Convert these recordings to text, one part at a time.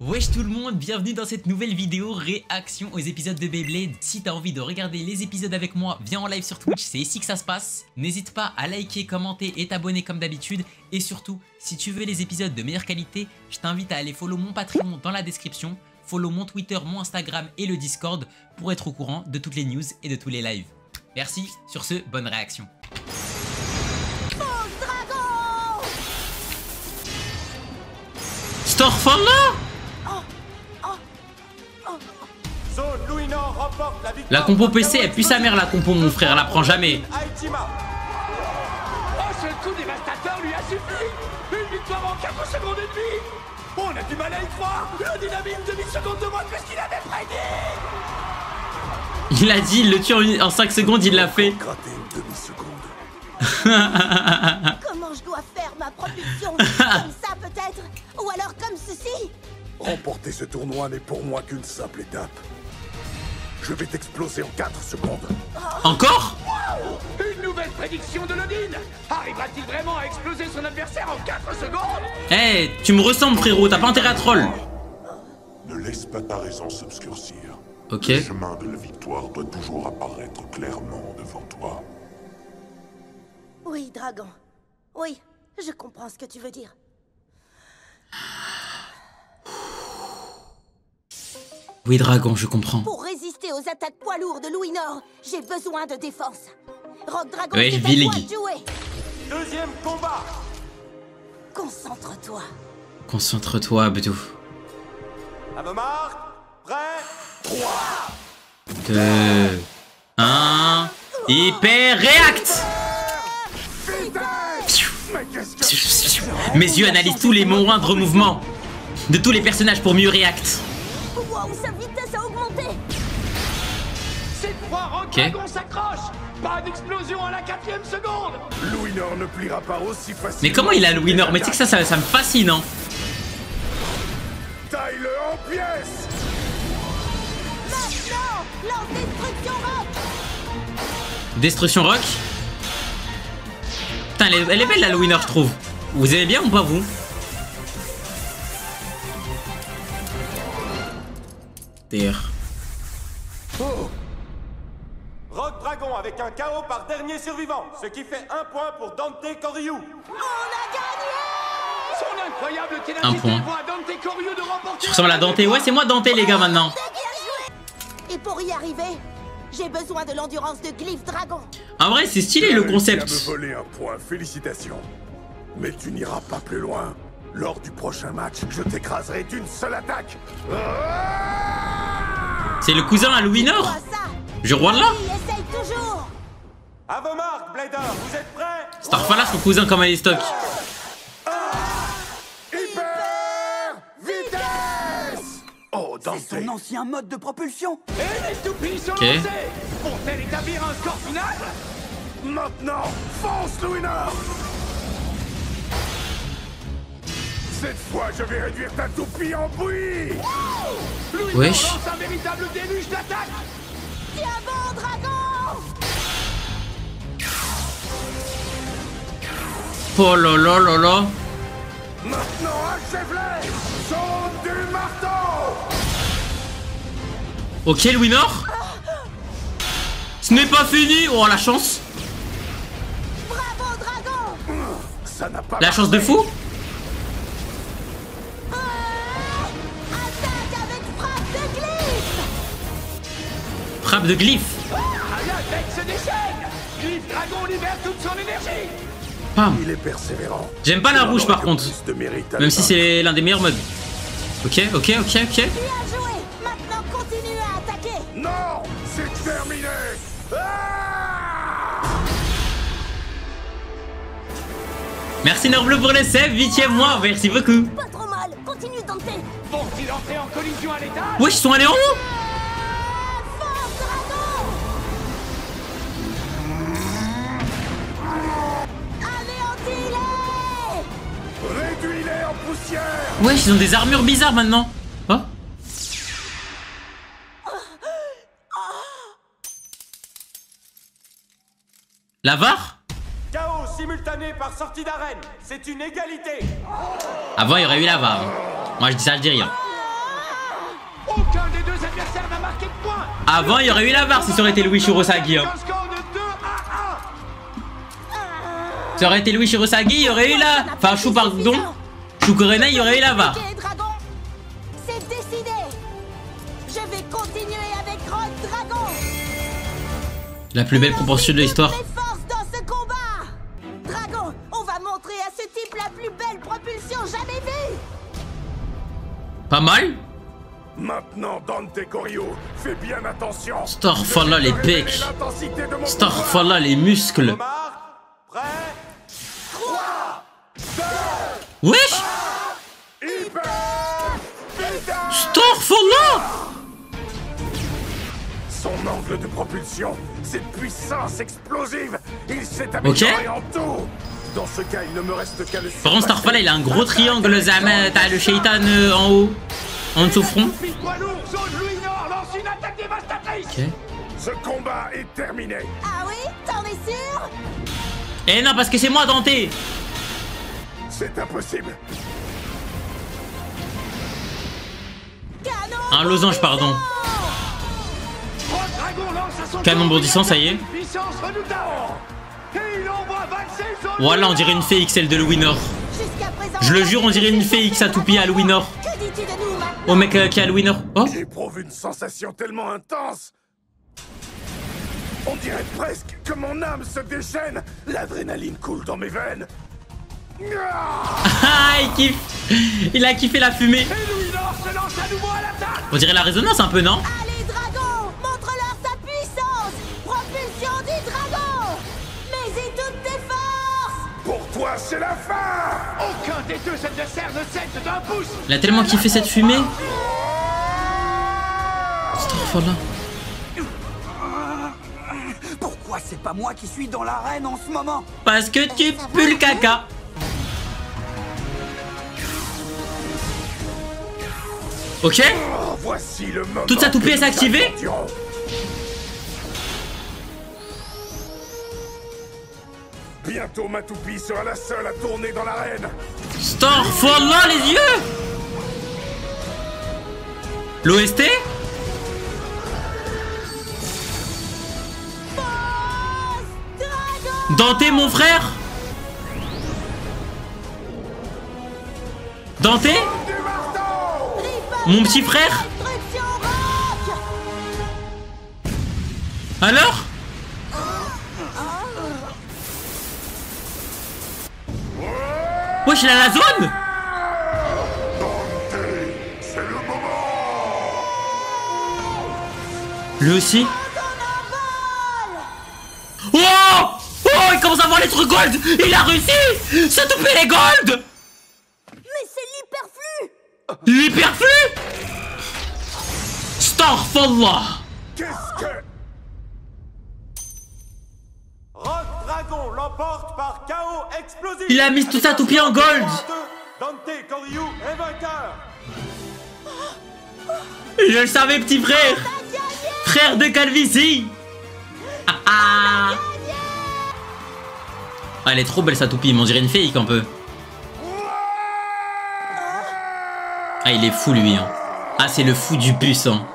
Wesh tout le monde, bienvenue dans cette nouvelle vidéo réaction aux épisodes de Beyblade. Si t'as envie de regarder les épisodes avec moi, viens en live sur Twitch, c'est ici que ça se passe. N'hésite pas à liker, commenter et t'abonner comme d'habitude. Et surtout, si tu veux les épisodes de meilleure qualité, je t'invite à aller follow mon Patreon dans la description, follow mon Twitter, mon Instagram et le Discord pour être au courant de toutes les news et de tous les lives. Merci, sur ce, bonne réaction. Starfall là? La compo PC, elle pue sa mère la compo mon frère, elle la prend jamais. Oh, ce coup dévastateur lui a suffi. Une victoire en 4 secondes et demie. On a du mal à y croire. Le dynamite demi-seconde de moins que ce qu'il avait prédit. Il a dit, il le tue en 5 secondes, il l'a fait. Gratter une demi-seconde. Comment je dois faire ma propulsion? Comme ça peut-être? Ou alors comme ceci? Remporter ce tournoi n'est pour moi qu'une simple étape. Je vais t'exploser en 4 secondes. Encore? Une nouvelle prédiction de Lodin. Arrivera-t-il vraiment à exploser son adversaire en 4 secondes? Eh, hey, tu me ressembles frérot, t'as pas intérêt à troll. Ne laisse pas ta raison s'obscurcir. Ok. Le chemin de la victoire doit toujours apparaître clairement devant toi. Oui, dragon. Oui, je comprends ce que tu veux dire. Oui, dragon, je comprends. Pour résister aux attaques poids lourds de Louis-Nord, j'ai besoin de défense. Rock Dragon, Ouais, c'est je à vis toi les de jouer. Deuxième combat. Concentre-toi. Concentre-toi, Abdou. À vos marques. Prêt. 3. 2, 1, hyper react. Mes yeux analysent tous les moindres mouvements de tous les personnages pour mieux react. Wow, sa vitesse a augmenté. Cette fois, Rock Dragon s'accroche. Pas d'explosion à la 4e seconde. Louis-Nord ne pliera pas aussi facilement. Mais comment il a Louis-Nord? Mais tu sais que ça me fascine, hein. Taille-le en pièces. Maintenant, lance destruction rock. Destruction rock. Putain, elle est belle la Louis-Nord, je trouve. Vous aimez bien ou pas, vous? D'ailleurs. Oh. Rock Dragon avec un KO par dernier survivant, ce qui fait 1 point pour Dante Koryu. On a gagné. Son incroyable Un ténacité point. voit Dante Koryu de remporter. Tu ressembles à Dante. Ouais, c'est moi Dante, les gars, maintenant. Bien joué. Et pour y arriver, j'ai besoin de l'endurance de Glyph Dragon. En vrai, c'est stylé le concept. Tu as me volé un point, félicitations. Mais tu n'iras pas plus loin. Lors du prochain match, je t'écraserai d'une seule attaque. C'est le cousin à Louis-Nord. Vois ça. Je roi de là. Il essaye toujours. À vos marques, Blader, vous êtes prêts? Starfall, son cousin comme elle est stock. Hyper vitesse. Oh, Dante. C'est son ancien mode de propulsion. Et les toupies sont Ok. lancées. Pour-t-elle établir un score final? Maintenant, fonce, Louis-Nord. Cette fois, je vais réduire ta toupie en bouillie. Louis-Nord Wesh. lance un véritable déluge d'attaque. Tiens bon, dragon. Oh là là là là. Maintenant, achève-les. Saute du marteau. Ok, Louis-Nord. Ce n'est pas fini. Oh, la chance. Bravo, dragon. Ça n'a pas La chance de fou. Attaque avec frappe de Glyph. Frappe de glyphe. L'attaque se déchaîne. Glyph Dragon libère toute son énergie. Pam. Il est persévérant. J'aime pas la rouge par contre. Plus de mérite à Même si le c'est l'un des meilleurs modes. Ok, ok, ok, ok. Bien joué. Maintenant, continue à attaquer. Non, c'est terminé. Ah. Merci Norbleu pour les 7, 8e mois. Merci beaucoup. Pas trop mal. Continue, Dante. Vont-ils entrer en collision à l'étage? Wesh, ils sont allés en haut. Force, dragon. Anéantis-les. Réduis-les en poussière. Wesh, ils ont des armures bizarres maintenant. Oh. La VAR? KO simultané par sortie d'arène. C'est une égalité. Avant, il y aurait eu la VAR. Moi, je dis ça, je dis rien. des deux adversaires n'a marqué de point. Avant, il y aurait eu la VAR si ça aurait été Louis Shirosagi. Hein. Ça aurait été Louis Shirosagi, il y aurait eu la... Enfin, Chou, pardon. Shukurena, il y aurait eu la VAR. Dragon, c'est décidé. Je vais continuer avec Rock Dragon. La plus belle proportion de l'histoire. Mes forces dans ce combat. Dragon, on va montrer à ce type la plus belle propulsion jamais vue. Pas mal. Maintenant, Dante Koryu, fais bien attention. Starfalla les pecs. Starfalla les muscles. Prêt. Wesh. Starfalla. Son angle de propulsion, cette puissance explosive, il s'est amélioré en tout. Dans ce cas, il ne me reste qu'à le... Par contre, Starfalla, il a un gros triangle, Zama. T'as le Shaitan en haut. En dessous front. Ok. Ce combat est terminé. Ah oui, t'en es sûr? Eh non, parce que c'est moi, Dante. C'est impossible. Canon Un losange, pardon. Canon bondissant, ça y est. Voilà, on dirait une fée XL de Louis-Nord. Je le jure, on dirait une fée X à toupie à Louis-Nord. Au mec qui est à Louis-Nord. Oh. J'éprouve une sensation tellement intense. On dirait presque que mon âme se déchaîne. L'adrénaline coule dans mes veines. Ah, il kiffe. Il a kiffé la fumée. On dirait la résonance un peu, non? Allez, dragon, montre-leur ta puissance. Propulsion du dragon. Mais-y toutes tes forces. Pour toi, c'est la fin. Aucun des deux adversaires ne cède d'un pouce. Il a tellement kiffé cette fumée. Starfalla. Pourquoi c'est pas moi qui suis dans l'arène en ce moment? Parce que tu pues le caca. Ok. Voici le moment. Toute sa toupie s'est activée. Bientôt ma toupie sera la seule à tourner dans l'arène. Starfalla les yeux. L'OST. Dante mon frère. Dante. Mon petit frère. Alors? Wesh, il a la zone. C'est le moment. Lui aussi. Oh! Oh, il commence à voir les trucs gold. Il a réussi. Se toupé les gold. Mais c'est l'hyperflux. L'hyperflux. Starfalla. Qu'est-ce que... Rock Dragon l'emporte par KO explosif. Il a mis toute sa toupie en gold. Dante Koryu est vainqueur. Je le savais, petit frère. Frère de calvitie. Ah ah. Ah, elle est trop belle sa toupie, on dirait une fake un peu. Ah, il est fou lui. Hein. Ah, c'est le fou du bus. Hein.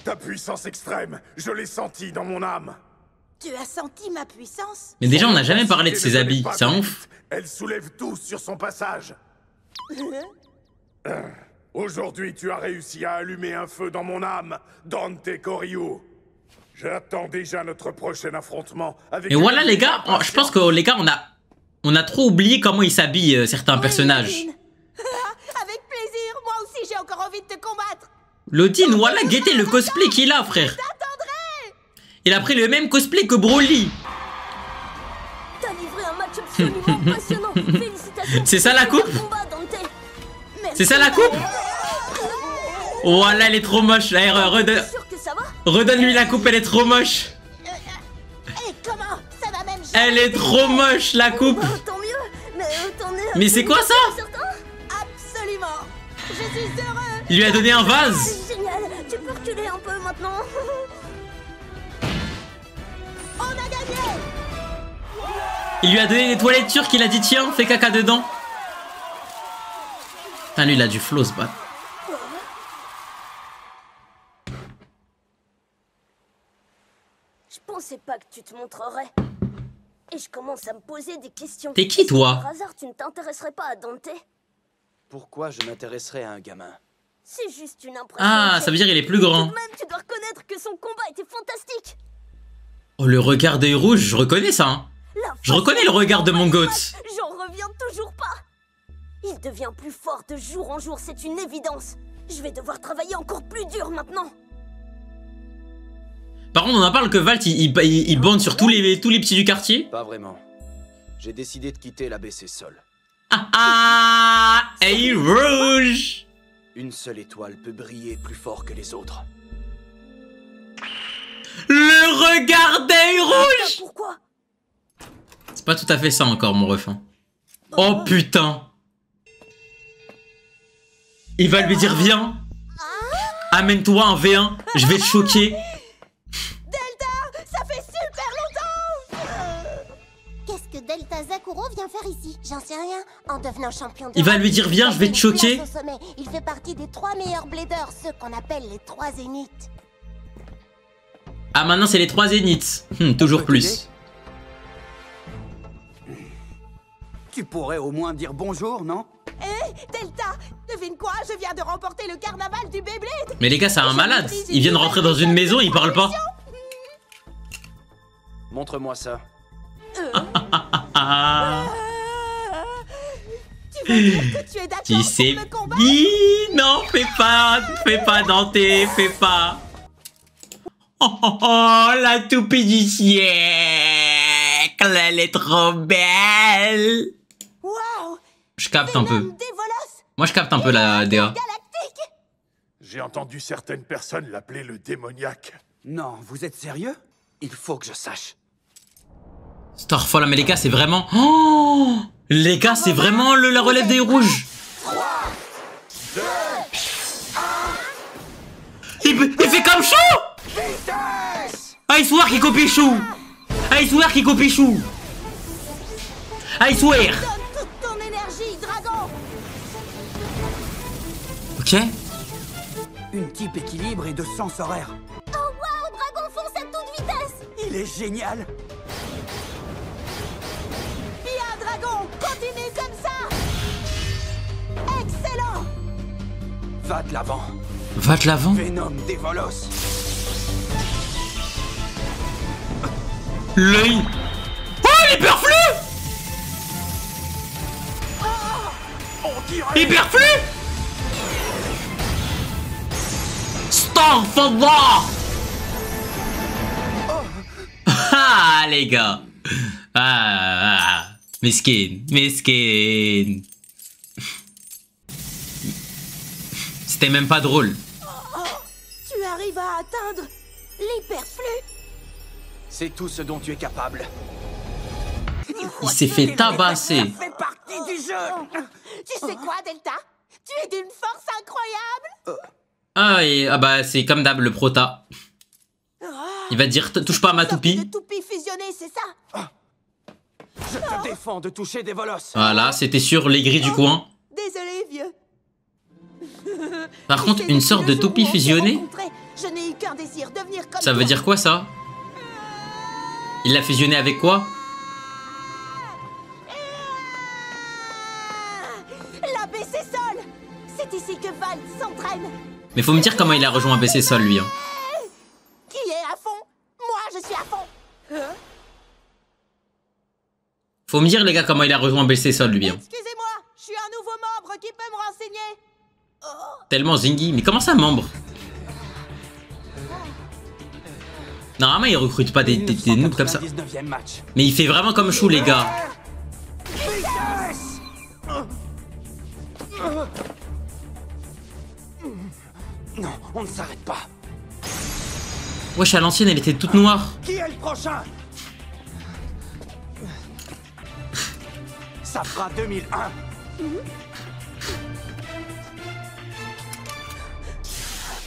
Ta puissance extrême, je l'ai sentie dans mon âme. Tu as senti ma puissance? Mais déjà, on n'a jamais parlé de ses habits. C'est un ouf. Elle soulève tout sur son passage. Aujourd'hui, tu as réussi à allumer un feu dans mon âme, Dante Koryu. J'attends déjà notre prochain affrontement avec... Et voilà les gars, je pense que les gars, on a trop oublié comment ils s'habillent certains personnages. Avec plaisir, moi aussi j'ai encore envie de te combattre. Lodine, voilà, guettez le cosplay qu'il a, frère. Il a pris le même cosplay que Broly. T'as livré un match absolument passionnant. Félicitations. C'est ça la coupe? C'est ça la coupe? Voilà, elle est trop moche. Redonne-lui la coupe, elle est trop moche. Elle est trop moche, la coupe. Mais c'est quoi ça? Absolument. Je suis heureux. Il lui a donné un vase. Génial. Tu peux reculer un peu maintenant. On a gagné. Il lui a donné des toilettes turques, il a dit tiens, fais caca dedans. Putain, lui il a du flow ce bat. pas que tu te montrerais. Et je commence à me poser des questions. T'es qui, toi? Par hasard, tu ne t'intéresserais pas à Dante? Pourquoi je m'intéresserais à un gamin? C'est juste une impression. Ah, ça veut dire il est plus grand. Tout de même, tu dois reconnaître que son combat était fantastique. Oh, le regard d'œil rouge, je reconnais ça. Hein. Je reconnais le regard de mon goat. J'en reviens toujours pas. Il devient plus fort de jour en jour, c'est une évidence. Je vais devoir travailler encore plus dur maintenant. Par contre, on en parle que Valt, il bande sur tous les petits du quartier. Pas vraiment. J'ai décidé de quitter l'ABC Sol. Ah, œil rouge. Une seule étoile peut briller plus fort que les autres. Le regard d'œil rouge. Pourquoi? C'est pas tout à fait ça encore, mon refin. Oh putain. Il va lui dire, viens. Amène-toi un V1, je vais te choquer. Delta, ça fait super longtemps. Qu'est-ce que Delta Zakuro vient faire ici? J'en sais rien. En devenant champion de... Il va lui dire, viens, je vais te choquer. Il fait partie des 3 meilleurs bladers, ceux qu'on appelle les 3 zéniths. Ah, maintenant c'est les 3 zéniths. Toujours plus. Tu pourrais au moins dire bonjour, non? Delta, devine quoi? Je viens de remporter le carnaval du Beyblade. Mais les gars, c'est un malade. Il vient de rentrer dans une maison, il parle pas. Montre-moi ça. Ah. Tu veux dire que tu es d'accord Tu sais. pour me combattre? Non, fais pas Dante, fais pas. Oh, la toupie du siècle, elle est trop belle. Waouh! Je capte un peu. Dévolos, Moi, je capte un peu la DA. galactique. J'ai entendu certaines personnes l'appeler le démoniaque. Non, vous êtes sérieux? Il faut que je sache. Starfall, mais les gars, c'est vraiment... Oh, les gars, c'est vraiment la relève des rouges. Il fait comme Chou. I swear qu'il copie Chou. I swear qu'il copie Chou. I swear. Donne toute ton énergie, dragon. Ok. Une type équilibre et de sens horaire. Oh waouh, dragon fonce à toute vitesse. Il est génial. Bien, dragon, continue comme ça. Excellent. Va de l'avant. Va de l'avant. Venom Dévolos. L'œil. Oh, l'hyperflux. Hyperflux. Starfall. Ah, les gars. Ah. Mesquine. C'était même pas drôle. Tu arrives à atteindre l'hyperflux. C'est tout ce dont tu es capable. Il s'est fait tabasser. Ça fait partie du jeu. Tu sais quoi, Delta? Tu es d'une force incroyable. Ah bah c'est comme d'hab le prota. Il va dire touche pas à ma toupie. De toupie fusionnée, c'est ça? Je te défends de toucher Dévolos. Voilà, c'était sur les grilles du coin. Désolé, vieux. Par contre, une sorte de toupie fusionnée. Je n'ai eu qu'un désir, devenir comme Ça veut toi. dire quoi ça? Il l'a fusionné avec quoi? L'ABC Sol. C'est ici que Valt s'entraîne. Mais faut me dire comment il a rejoint ABC Sol lui. Hein. Qui est à fond? Moi, je suis à fond. Faut me dire les gars comment il a rejoint ABC Sol lui. Hein. Excusez-moi, je suis un nouveau membre qui peut me renseigner. Tellement zingy. Mais comment ça membre? Normalement il recrute pas des noobs comme ça. 19e match. Mais il fait vraiment comme Chou les gars. Non, on ne s'arrête pas. Wesh, à l'ancienne elle était toute noire. Qui est le prochain? Ça fera 2001.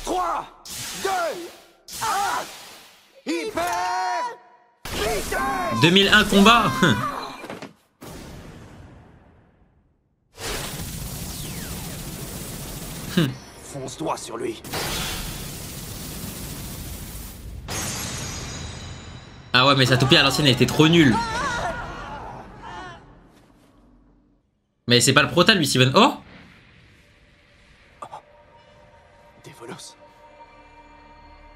Trois, 2, 1. Hyper vitesse. 2001 combat. Fonce droit sur lui. Ah Ah ouais, mais sa toupie à l'ancienne, elle était trop nulle. Mais c'est pas le prota, lui, Steven. Oh! Dévolos.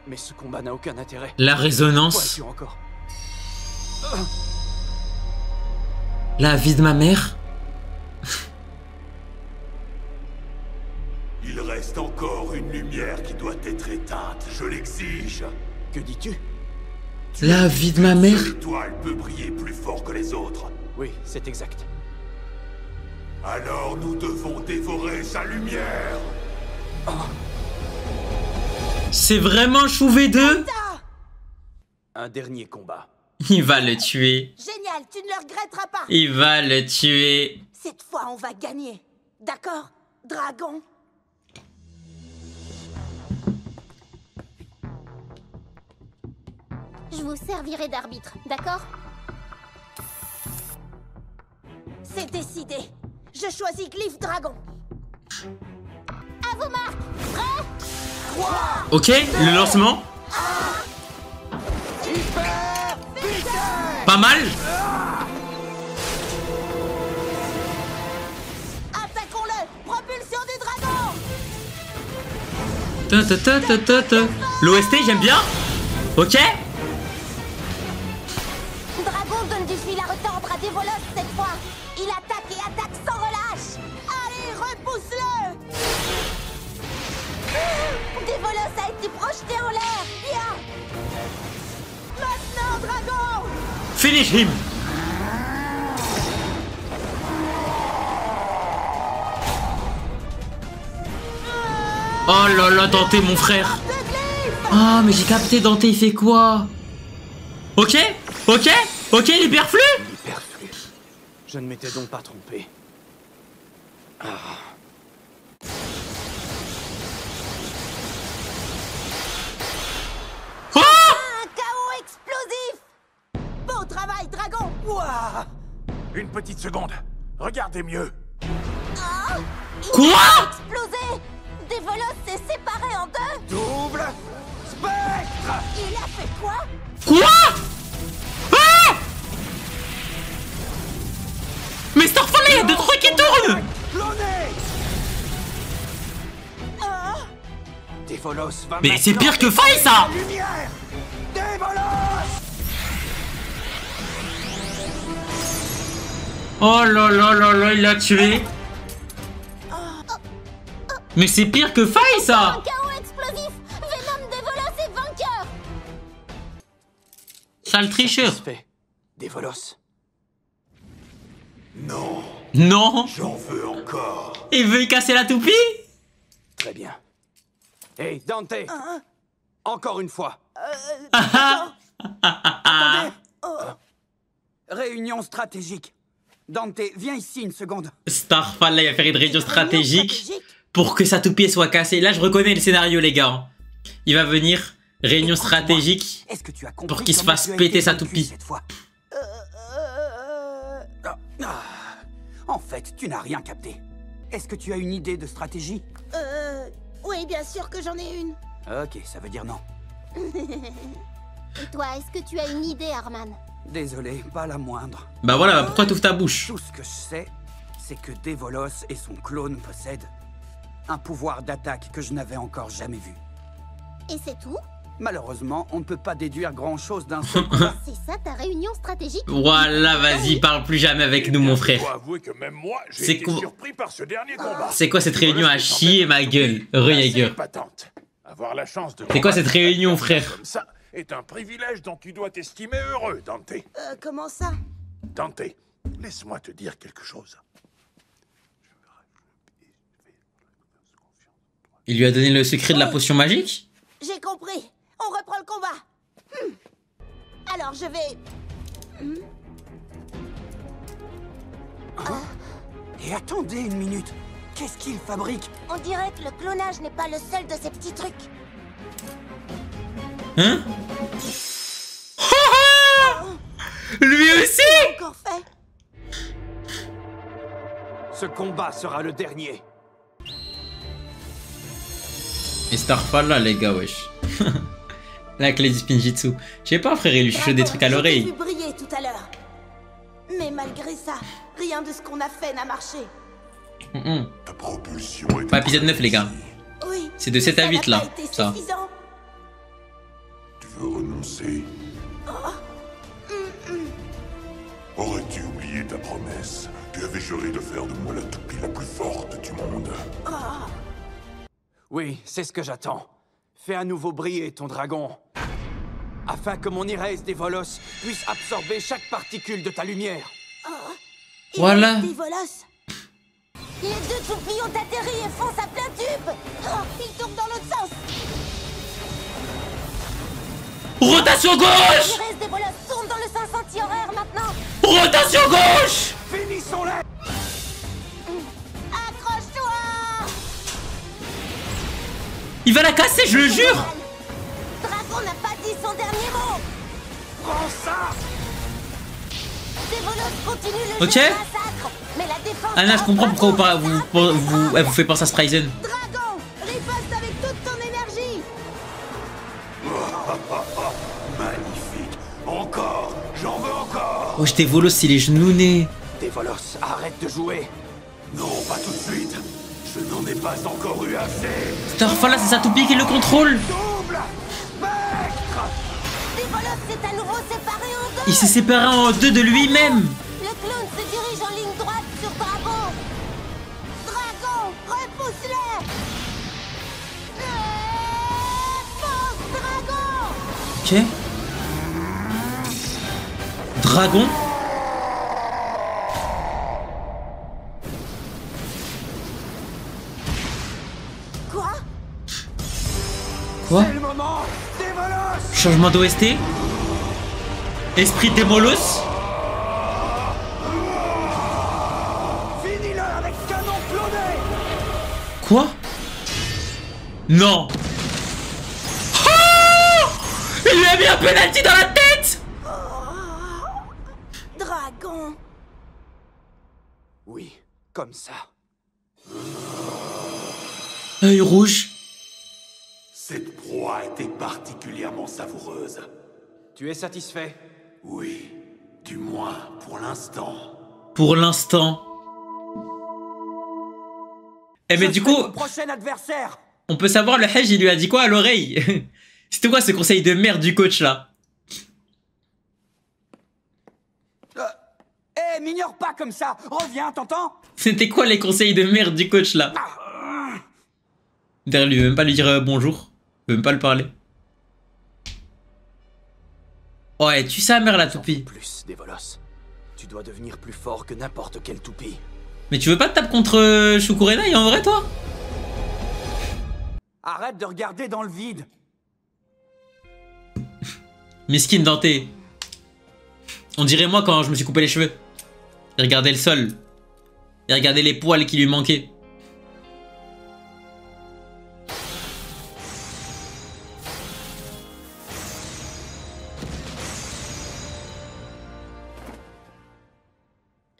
Mais ce combat n'a aucun intérêt. La résonance. Encore. La vie de ma mère. Il reste encore une lumière qui doit être éteinte, je l'exige. Que dis-tu? La vie de ma mère. L'étoile peut briller plus fort que les autres. Oui, c'est exact. Alors nous devons dévorer sa lumière. C'est vraiment Chou V2? Un dernier combat. Il va le tuer. Génial, tu ne le regretteras pas. Il va le tuer. Cette fois, on va gagner. D'accord, dragon? Je vous servirai d'arbitre, d'accord? C'est décidé. Je choisis Glyph Dragon. À vous, Marc. Prêt? Ok, le lancement. Pas mal. Attaquons-le. Propulsion du dragon. L'OST, j'aime bien. Ok. Dragon donne du fil à retordre à Dévolos cette fois. Il attaque et attaque sans relâche. Allez, repousse-le. Dévolos a été projeté en l'air. Bien. Maintenant, dragon. Finish him. Oh là là, Dante, mon frère. Ah, mais j'ai capté, Dante, il fait quoi? Ok, ok, ok, l'hyperflux. Hyperflux. Je ne m'étais donc pas trompé. Oh! Un chaos explosif. Beau travail, dragon. Ouah! Une petite seconde. Regardez mieux. Quoi? Explosé. Dévolos s'est séparé en deux. Double spectre! Il a fait quoi? Quoi? Ah! Mais Starfall, il y a deux trucs qui tournent. Cloné! Dévolos va Mais c'est maintenant pire que Faille, ça. lumière! Dévolos! Oh là là là là, il l'a tué. Mais c'est pire que Faille, ça. Un chaos explosif. Venom Dévolos est vainqueur. Sale tricheur. Satisfait. Dévolos. Non, Non. j'en veux encore. Il veut y casser la toupie. Très bien. Hey, Dante! Encore une fois. Réunion stratégique. Dante, viens ici une seconde. Starfall, là, il va faire une réunion stratégique pour que sa toupie soit cassée. Là, je reconnais le scénario, les gars. Il va venir, réunion stratégique, Est-ce que tu as compris pour qu'il se comment fasse tu as péter été sa vaincu toupie. cette fois? En fait, tu n'as rien capté. Est-ce que tu as une idée de stratégie? Oui, bien sûr que j'en ai une. Ok, ça veut dire non. Et toi, est-ce que tu as une idée, Arman? Désolé, pas la moindre. Bah voilà, pourquoi t'ouvres ta bouche? Tout ce que je sais, c'est que Dévolos et son clone possèdent un pouvoir d'attaque que je n'avais encore jamais vu. Et c'est tout? Malheureusement, on ne peut pas déduire grand-chose d'un seul combat. C'est ça ta réunion stratégique? Voilà, vas-y, parle plus jamais avec nous, mon frère. Je dois avouer que même moi, j'ai C'est été quoi- surpris par ce dernier combat. C'est quoi cette réunion à chier ma gueule, Jaeger? Patente. Avoir la chance de C'est quoi cette combattre réunion, quelqu'un frère? Comme ça est un privilège dont tu dois t'estimer heureux, Dante. Comment ça? Dante, laisse-moi te dire quelque chose. Il lui a donné le secret de la potion magique? J'ai compris. On reprend le combat. Alors, je vais... Et attendez une minute. Qu'est-ce qu'il fabrique? On dirait que le clonage n'est pas le seul de ces petits trucs. Hein? Lui aussi? Encore fait? Ce combat sera le dernier. Et Starfall là, les gars, wesh. La clé du Spinjitzu. Je sais pas, frère, il lui chuchote des trucs à l'oreille. J'ai vu briller tout à l'heure. Mais malgré ça, rien de ce qu'on a fait n'a marché. Ta propulsion est Pas épisode 9, les gars. Oui. C'est de 7 à 8, là, ça. Suffisant. Tu veux renoncer? Aurais-tu oublié ta promesse? Tu avais juré de faire de moi la toupie la plus forte du monde. Oui, c'est ce que j'attends. Fais à nouveau briller ton dragon. Afin que mon Irès des Volos puisse absorber chaque particule de ta lumière. Voilà. Des Volos. Les deux toupies ont atterri et foncent à plein tube. Ils tournent dans l'autre sens. Rotation gauche! Les restes des Volos tournent dans le sens anti-horaire maintenant. Rotation gauche! Finissons-les! Accroche-toi. Il va la casser, je le jure! Dragon n'a pas dit son dernier mot. Prends ça! Des Volos continuent le Ok. jeu de massacre. Mais la défense... Anna, je comprends pourquoi elle vous fait penser à Spryzen. Dragon, riposte avec toute ton énergie. Magnifique. Encore. J'en veux encore. Oh, j'étais volos, il est genounné. Des Volos, arrête de jouer! Non, pas tout de suite. Je n'en ai pas encore eu assez. Starfall, là, c'est sa toupie qui le contrôle. Double! Spectre! Des Volos s'est à nouveau séparé en deux. Il s'est séparé en deux de lui-même. Le clone se dirige en ligne droite sur Dragon. Dragon, repousse-le. Force Dragon. Ok. Dragon. Quoi? Quoi? C'est le moment! Des Volos! Changement d'OST. Esprit Démolos. Finis-le avec canon cloné! Quoi? Non. Oh, il lui a mis un penalty dans la tête. Dragon. Oui, comme ça. Œil rouge. Cette proie était particulièrement savoureuse. Tu es satisfait? Oui, du moins pour l'instant. Pour l'instant. Eh mais Je du serai coup, ton prochain adversaire! on peut savoir le Hej, il lui a dit quoi à l'oreille? C'était quoi ce conseil de merde du coach là? Eh, m'ignore pas comme ça! Reviens, t'entends? C'était quoi les conseils de merde du coach là? Derrière lui, il veut même pas lui dire bonjour. Il veut même pas le parler. Ouais, tu sa mère la toupie. Plus, des Volos. Tu dois devenir plus fort que n'importe quelle toupie. Mais tu veux pas te taper contre Shukurenai en vrai toi? Arrête de regarder dans le vide. Miskin denté. On dirait moi quand je me suis coupé les cheveux. Il regardait le sol. Il regardait les poils qui lui manquaient.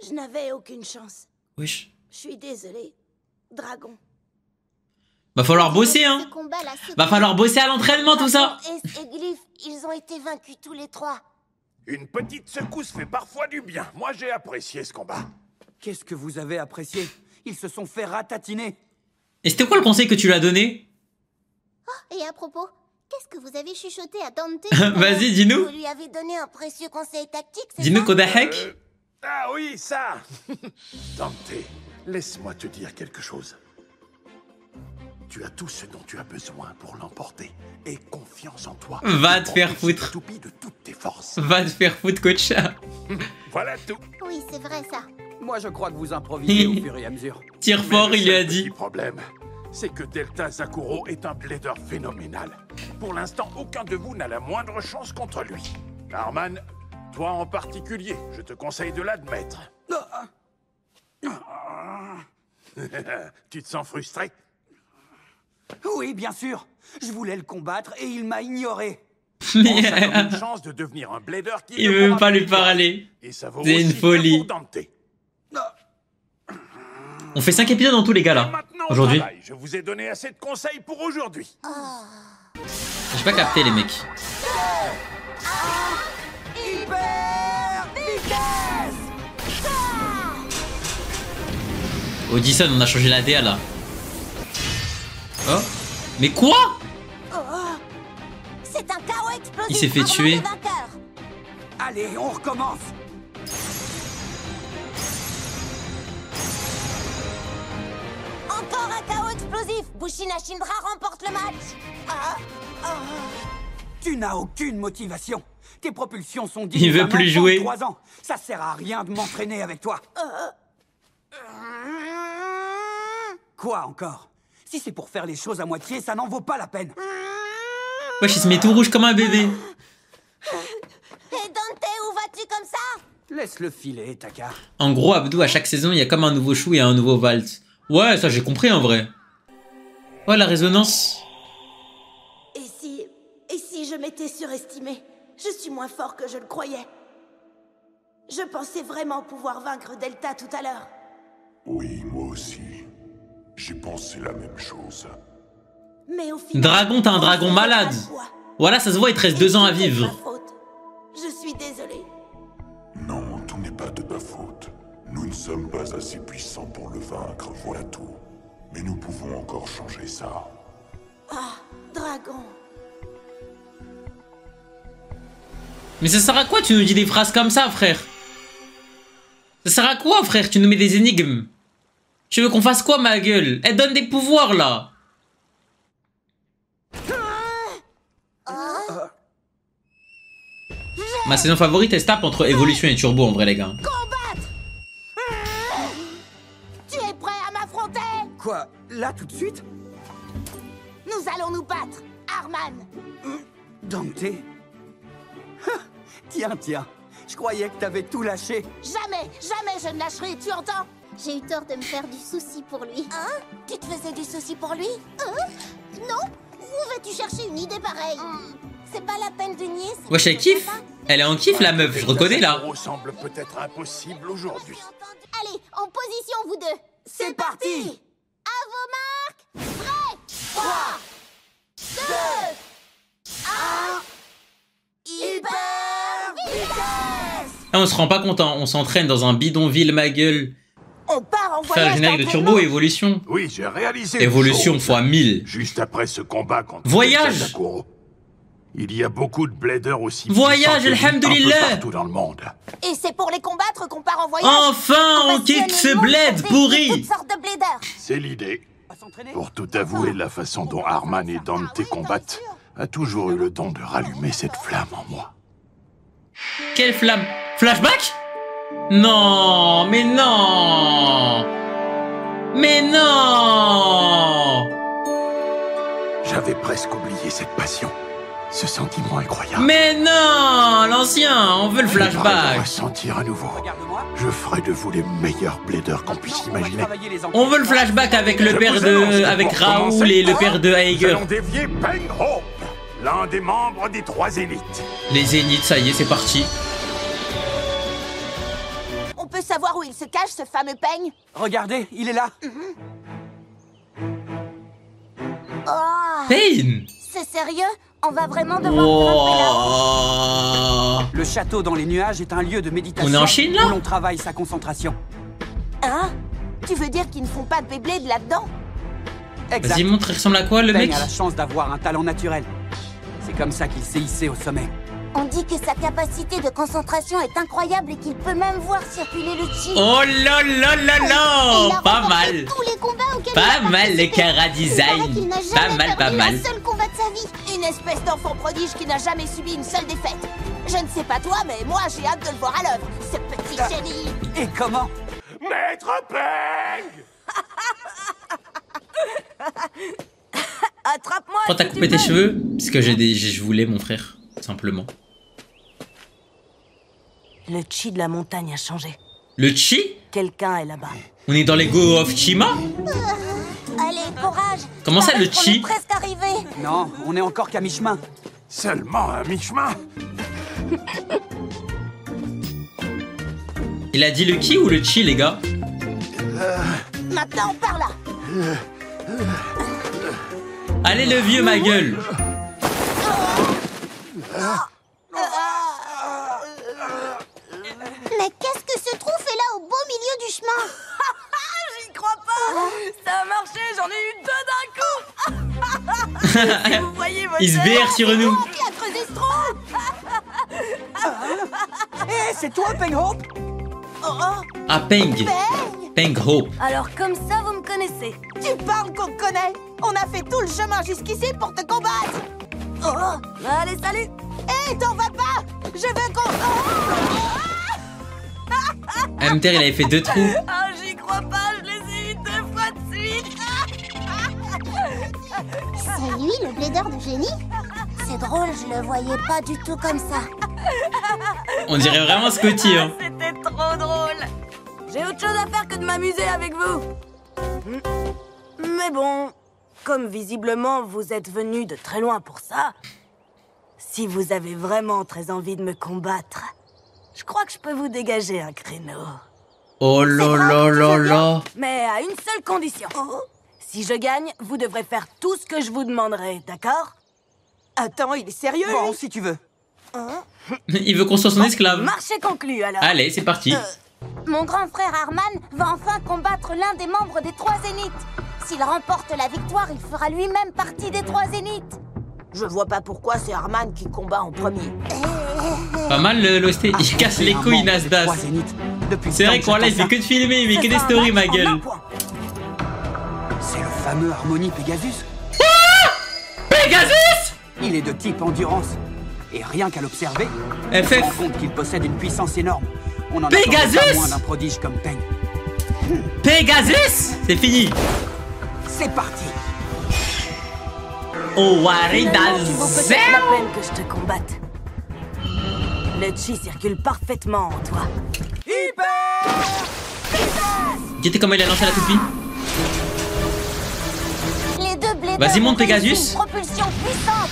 Je n'avais aucune chance. Wesh. Je suis désolée. Dragon. Va falloir bosser hein. Ce combat-là, ce Va falloir bosser à l'entraînement tout ça. Dragon et Glyph, ils ont été vaincus tous les trois. Une petite secousse fait parfois du bien. Moi, j'ai apprécié ce combat. Qu'est-ce que vous avez apprécié? Ils se sont fait ratatiner. Et c'était quoi le conseil que tu lui as donné? Et à propos, qu'est-ce que vous avez chuchoté à Dante? Vas-y, dis-nous. Vous lui avez donné un précieux conseil tactique, c'est Dis-nous ça? Kodahek. Ah oui, ça. Dante, laisse-moi te dire quelque chose. Tu as tout ce dont tu as besoin pour l'emporter. Aie confiance en toi. Va te faire Empêche foutre. Toupie de toutes tes forces. Va te faire foutre coach. Voilà tout. Oui, c'est vrai ça. Moi, je crois que vous improvisez au fur et à mesure. Tire fort, Mais il lui a le dit. petit problème, c'est que Delta Zakuro est un blader phénoménal. Pour l'instant, aucun de vous n'a la moindre chance contre lui. Arman, toi en particulier, je te conseille de l'admettre. Tu te sens frustré? Oui, bien sûr. Je voulais le combattre et il m'a ignoré. Pense à comme une chance de devenir un blader qui Il ne veut même pourra pas lui plus toi. parler. Et ça vaut C'est aussi une bien folie. pour Dante. On fait 5 épisodes dans tous les gars Et là. maintenant, au Aujourd'hui. travail. Je vous ai donné assez de conseils pour aujourd'hui. J'ai pas capté les mecs. Hyper vitesse. Odyssey, on a changé la DA là. Oh. Mais quoi? C'est un chaos explosif. Il s'est fait Armand tuer. est vainqueur. Allez, on recommence. Encore un chaos explosif. Bushina Shindra remporte le match. Tu n'as aucune motivation. Tes propulsions sont Il veut plus jouer. 3 ans. Ça sert à rien de m'entraîner avec toi. Quoi encore? Si c'est pour faire les choses à moitié, ça n'en vaut pas la peine. Wesh, il se met tout rouge comme un bébé. Et Dante, où vas-tu comme ça? Laisse-le filer, Taka. En gros, Abdou, à chaque saison, il y a comme un nouveau chou et un nouveau Valt. Ouais, ça j'ai compris en vrai. Ouais, la résonance. Et si je m'étais surestimé? Je suis moins fort que je le croyais. Je pensais vraiment pouvoir vaincre Delta tout à l'heure. Oui, moi aussi. J'ai pensé la même chose. Mais au final... Dragon, t'es un dragon malade. Voilà, ça se voit, il te reste 2 ans à vivre. Je suis désolée. Non, tout n'est pas de ma faute. Nous ne sommes pas assez puissants pour le vaincre, voilà tout. Mais nous pouvons encore changer ça. Ah, dragon. Mais ça sert à quoi tu nous dis des phrases comme ça, frère? Ça sert à quoi, frère? Tu nous mets des énigmes. Tu veux qu'on fasse quoi, ma gueule? Elle donne des pouvoirs, là. Ma saison favorite, elle se tape entre Evolution et Turbo, en vrai, les gars. Combattre! Tu es prêt à m'affronter? Quoi? Là, tout de suite? Nous allons nous battre, Arman. Dante? Tiens. Je croyais que t'avais tout lâché. Jamais je ne lâcherai, tu entends? J'ai eu tort de me faire du souci pour lui. Hein? Tu te faisais du souci pour lui? Hein? Non? Où vas-tu chercher une idée pareille? C'est pas la peine de nier. Wesh, elle kiffe. Elle est en kiff, la meuf, je reconnais, là. Ça semble peut-être impossible aujourd'hui. Allez, en position, vous deux. C'est parti! À vos marques. Prêt. 3, 2, 1... Hyper vitesse! Ah, on se rend pas compte, hein. On s'entraîne dans un bidonville, ma gueule. On part en Faire le voyage générique de Turbo et Évolution. Oui, j'ai réalisé. Évolution une chose. x1000. Juste après ce combat contre Voyage. Sakuro. Il y a beaucoup de bladers aussi. Voyage, puissants que lui, alhamdoulilah. un peu partout dans le monde. Et c'est pour les combattre qu'on part en voyage. Enfin, on quitte ce bled pourri. Toutes sortes de bladers. C'est l'idée. À s'entraîner? Pour tout avouer, la façon dont Arman et Dante combattent a toujours eu le don de rallumer cette flamme en moi. Quelle flamme? Flashback? Non, mais non. Mais non. J'avais presque oublié cette passion. Ce sentiment incroyable. Mais non, l'ancien, on veut le Je vais le flashback. ressentir à nouveau. Regarde-moi. Je ferai de vous les meilleurs bladers qu'on puisse On va imaginer. travailler les On veut le flashback avec le Je père vous annonce de... que avec pour Raoul commencer, et le père de Nous Haeger. allons dévier Peng Hope, l'un des membres des 3 Zéniths. Les Zéniths, ça y est, c'est parti. On peut savoir où il se cache, ce fameux peigne? Regardez, il est là. Oh, Pain. c'est sérieux? On va vraiment devoir grimper là-haut? Oh. Le château dans les nuages est un lieu de méditation. On est en Chine, là? Où l'on travaille sa concentration. Hein? Tu veux dire qu'ils ne font pas de Beyblade là-dedans? Exact. Vas-y, montre, il ressemble à quoi, le mec? Peng a la chance d'avoir un talent naturel. C'est comme ça qu'il s'est hissé au sommet. On dit que sa capacité de concentration est incroyable et qu'il peut même voir circuler le chi. Oh là là là Il là. a Pas remporté mal. tous les combats auxquels Pas il a mal, le participé. Kara Il Design. paraît qu'il n'a Pas jamais mal, pas perdu mal. un seul combat de sa vie. Une espèce d'enfant prodige qui n'a jamais subi une seule défaite. Je ne sais pas toi, mais moi j'ai hâte de le voir à l'œuvre. Ce petit génie. Et comment? Maître Peng! Attrape-moi. Quand t'as coupé tes cheveux? Parce que je voulais, mon frère, simplement. Le chi de la montagne a changé. Le chi? Quelqu'un est là-bas. On est dans les Go of Chima? Allez, courage. Comment ça, le On chi? est presque arrivé. Non, on est encore qu'à mi-chemin. Seulement à mi-chemin. Il a dit le ki ou le chi, les gars? Maintenant, par là. Allez, le vieux, ma gueule. Mais qu'est-ce que ce trou fait là au beau milieu du chemin? J'y crois pas. Ça a marché, j'en ai eu 2 d'un coup. Si vous voyez votre Il se BR sur nous. Qui a creusé ce trou? Hé, c'est toi, Penghope? Ah, Peng. Peng Hope. Alors comme ça, vous me connaissez. Tu parles qu'on te connaît. On a fait tout le chemin jusqu'ici pour te combattre. Allez, salut. Hé, t'en vas pas. Je veux qu'on... MTR, il avait fait 2 trous. Ah, j'y crois pas, je les ai eu 2 fois de suite. C'est lui, le blader de génie? C'est drôle, je le voyais pas du tout comme ça. On dirait vraiment Scotty, hein. C'était trop drôle. J'ai autre chose à faire que de m'amuser avec vous. Mais bon, comme visiblement vous êtes venu de très loin pour ça, si vous avez vraiment très envie de me combattre, je crois que je peux vous dégager un créneau. Oh là là là là. Mais à une seule condition. Si je gagne, vous devrez faire tout ce que je vous demanderai, d'accord? Attends, il est sérieux, Bon, lui? si tu veux. Il veut qu'on soit son esclave. Marché conclu, alors. Allez, c'est parti. Mon grand frère Arman va enfin combattre l'un des membres des 3 Zéniths. S'il remporte la victoire, il fera lui-même partie des 3 Zéniths. Je vois pas pourquoi c'est Arman qui combat en premier. Pas mal l'OST. Il casse les couilles, Nasdaq. C'est vrai qu'on là, il fait que de filmer, il met que des stories, ma gueule. C'est le fameux Harmony Pegasus. Pegasus! Il est de type endurance. Et rien qu'à l'observer, on FF. se rend compte qu'il possède une puissance énorme. On en Pegasus! attend pas moins d'un prodige comme Peng. Pegasus! C'est fini. C'est parti. Oh, Finalement, tu vaut peut-être la Warida. peine que je te combatte. Le chi circule parfaitement en toi. Dis comment il a lancé la toupie. Les 2 bladers Vas-y, monte, ont réussi Pegasus. une propulsion puissante.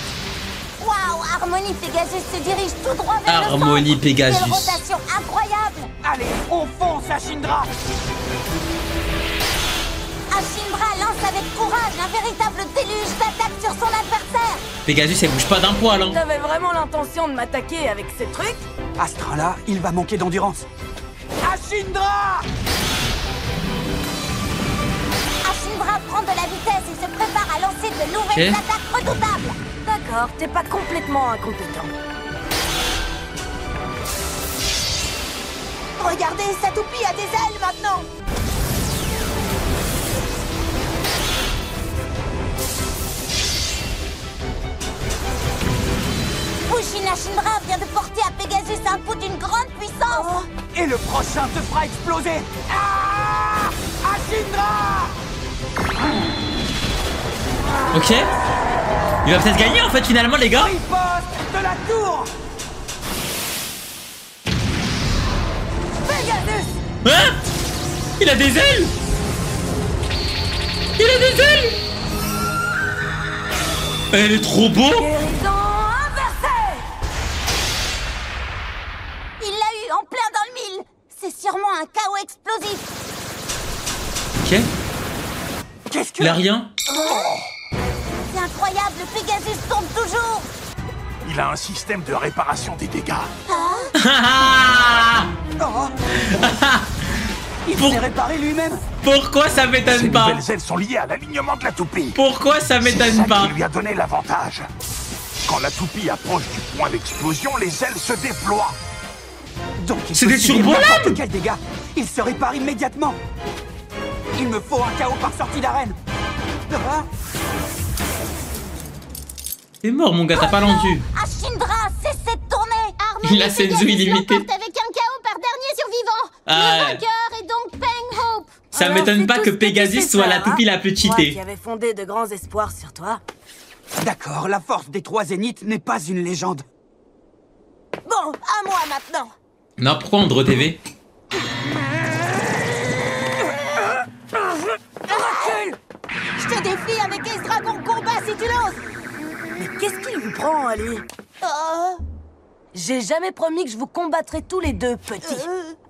Waouh, Harmony Pegasus se dirige tout droit vers le Harmony centre. Pegasus. Quelle rotation incroyable. Allez, on fonce, Ashindra. Ashindra lance avec courage un véritable déluge d'attaque sur son adversaire. Pegasus, elle bouge pas d'un poil, hein. T'avais vraiment l'intention de m'attaquer avec ces trucs? À ce train-là, il va manquer d'endurance. Ashindra! Ashindra prend de la vitesse et se prépare à lancer de nouvelles Ok. attaques redoutables. D'accord, t'es pas complètement incompétent. Regardez, sa toupie a des ailes maintenant. Pushin Ashindra vient de porter à Pegasus un coup d'une grande puissance. Et le prochain te fera exploser. Ah! Ashindra! Ok. Il va peut-être gagner en fait finalement, les gars. Riposte de la tour! Pegasus! Hein? Il a des ailes. Il a des ailes. Elle est trop beau. Guérison inversée! Il l'a eu en plein dans le mille. C'est sûrement un chaos explosif. Ok. Qu'est-ce que... Il a rien. C'est incroyable, Pegasus tombe toujours. Il a un système de réparation des dégâts. Oh. Il Pour- s'est réparé lui-même. Pourquoi ça Ces m'étonne pas? nouvelles ailes sont liées à l'alignement de la toupie. Pourquoi ça C'est m'étonne ça pas? qui lui a donné l'avantage. Quand la toupie approche du point d'explosion, les ailes se déploient. Donc il C'est peut des subir turbolames. n'importe quel dégât. Il se répare immédiatement. Il me faut un chaos par sortie d'arène. Ah. T'es mort, mon gars, t'as pas l'endu. Ashindra, cessez de tourner. Il a Senzu illimité. Avec un chaos par dernier survivant. Ah. Le vainqueur est donc Peng Hope. Ça Alors, m'étonne c'est pas tout que ce que tu Pegasus sais soit faire, la toupie la plus Moi cheatée. qui avais fondé de grands espoirs sur toi. D'accord, la force des 3 Zéniths n'est pas une légende. Bon, à moi maintenant. Non, pourquoi on TV? Recule. Je te défie avec Ace Dragon combat si tu l'oses. Mais qu'est-ce qu'il lui prend à lui? J'ai jamais promis que je vous combattrais tous les deux, petits.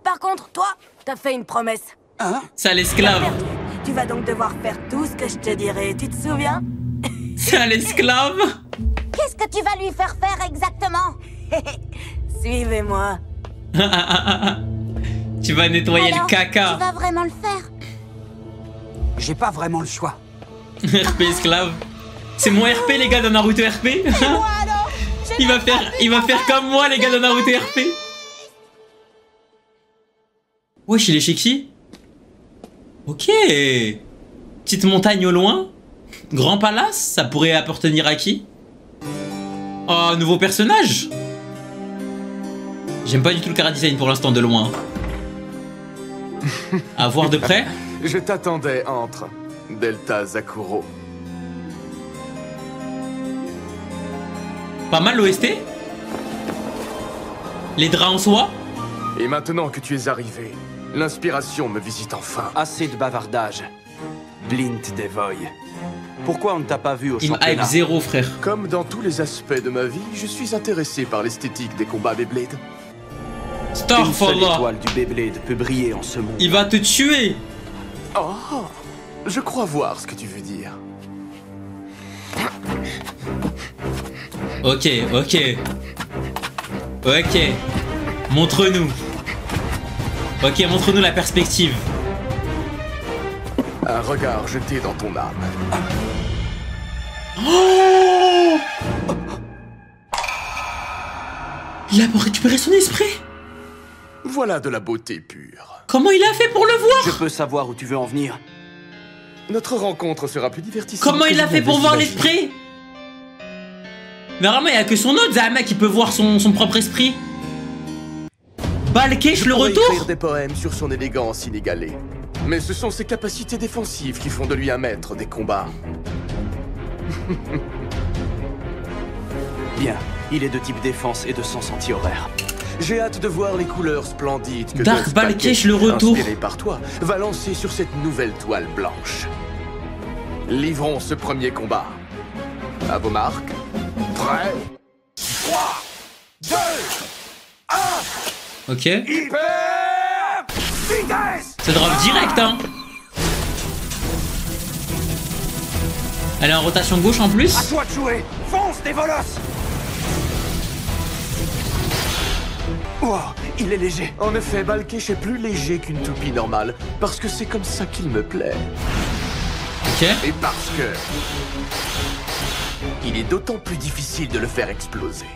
Par contre, toi, t'as fait une promesse. Hein? Sale esclave. Perdu. Tu vas donc devoir faire tout ce que je te dirai, tu te souviens? Sale esclave. Qu'est-ce que tu vas lui faire faire exactement? Suivez-moi. Tu vas nettoyer Alors, le caca. tu vas vraiment le faire? J'ai pas vraiment le choix. RP esclave. C'est mon RP les gars de Naruto RP. Moi alors? Il va faire comme moi les gars de Naruto RP. Wesh, il est chez qui? Ok. Petite montagne au loin. Grand palace, ça pourrait appartenir à qui? Oh, nouveau personnage. J'aime pas du tout le chara-design pour l'instant de loin. À voir de près. Je t'attendais, entre Delta Zakuro. Pas mal l'OST. Les draps en soie. Et maintenant que tu es arrivé, l'inspiration me visite enfin. Assez de bavardage. Blint Devoy. Pourquoi on ne t'a pas vu au Il me hype championnat? zéro, frère. Comme dans tous les aspects de ma vie, je suis intéressé par l'esthétique des combats Beyblade. Une seule Starfallah. étoile du Beyblade peut briller en ce monde. Il va te tuer. Oh, je crois voir ce que tu veux dire. Ok, ok. Ok. Montre-nous. Ok, montre-nous la perspective. Un regard jeté dans ton âme. Oh! Il a récupéré son esprit. Voilà de la beauté pure. Comment il a fait pour le Je voir? peux savoir où tu veux en venir? Notre rencontre sera plus divertissante. Comment que il a je fait pour n'avais voir imaginé. l'esprit? Normalement, il n'y a que son autre Zahama qui peut voir son propre esprit. Balkesh, Je le pourrais retour? écrire des poèmes sur son élégance inégalée. Mais ce sont ses capacités défensives qui font de lui un maître des combats. Bien, il est de type défense et de sens anti-horaire. J'ai hâte de voir les couleurs splendides que Dark Death Balkesh, Package, le retour. inspiré par toi, va lancer sur cette nouvelle toile blanche. Livrons ce premier combat. À vos marques. Prêts? 3, 2, Ok. Hyper vitesse. Ça drop direct, hein. Elle est en rotation gauche en plus. À toi de jouer. Fonce, des volosses. Oh, il est léger. En effet, Balkesh est plus léger qu'une toupie normale, parce que c'est comme ça qu'il me plaît. Ok. Et parce que... il est d'autant plus difficile de le faire exploser.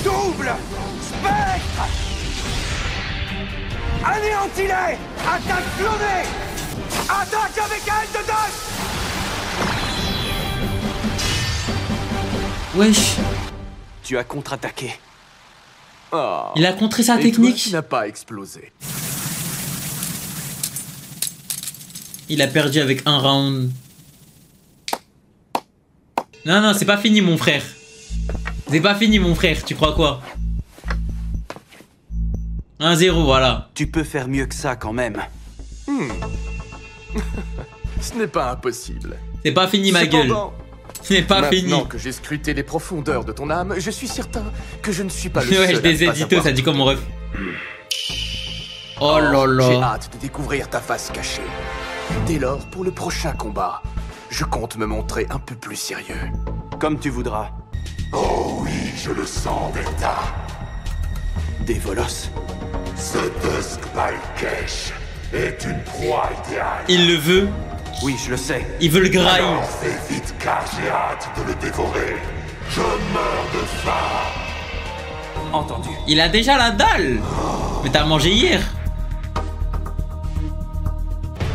Double spectre. Anéantis-les. Attaque clonée. Attaque avec aile de dust. Wesh. Tu as contre-attaqué. Oh. Il a contré sa Et toi, technique. tu n'as pas explosé. Il a perdu avec un round. Non, non, c'est pas fini, mon frère. C'est pas fini, mon frère. Tu crois quoi? 1-0, voilà. Tu peux faire mieux que ça quand même. Ce n'est pas impossible. C'est pas fini, ma gueule. Cependant, Ce n'est pas fini. maintenant que j'ai scruté les profondeurs de ton âme, je suis certain que je ne suis pas le seul Ouais, je à des ne pas éditos, avoir- ça dit comme mon ref. Oh là J'ai là. hâte de découvrir ta face cachée. Dès lors, pour le prochain combat, je compte me montrer un peu plus sérieux. Comme tu voudras. Oh oui, je le sens, Delta. Des volosses. Ce Dusk Balkesh est une proie idéale. Il le veut. Oui, je le sais. Il veut le graille. Alors fais vite car j'ai hâte de le dévorer. Je meurs de faim. Entendu. Il a déjà la dalle. Mais t'as mangé hier.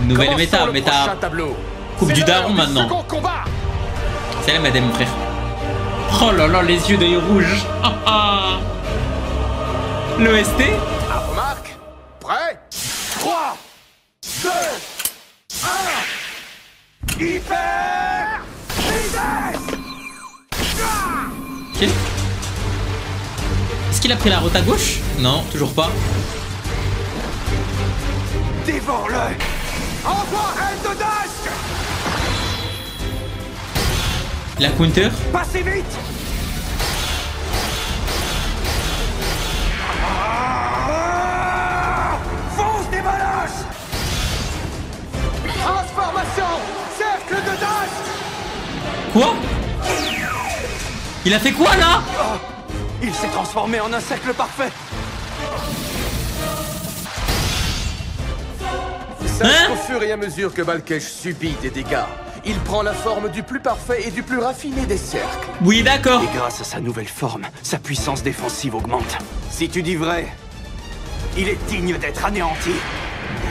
Nouvelle Commençons méta, le méta prochain tableau. coupe C'est du l'heure daron du maintenant. second combat. C'est la madame, mon frère. Oh là là, les yeux d'œil rouge. L'OST. À vos marques. Prêt? 3, 2, 1. Hyper vitesse. Ok. Est-ce qu'il a pris la route à gauche? Non, toujours pas. Dévore-le. Envoie aile de dust. La counter. Passez vite. Fonce des baloches. Transformation. Cercle de dust. Quoi? Il a fait quoi là? Oh, il s'est transformé en un cercle parfait. Sache qu'au fur et à mesure que Balkesh subit des dégâts, il prend la forme du plus parfait et du plus raffiné des cercles. Oui, d'accord. Et grâce à sa nouvelle forme, sa puissance défensive augmente. Si tu dis vrai, il est digne d'être anéanti.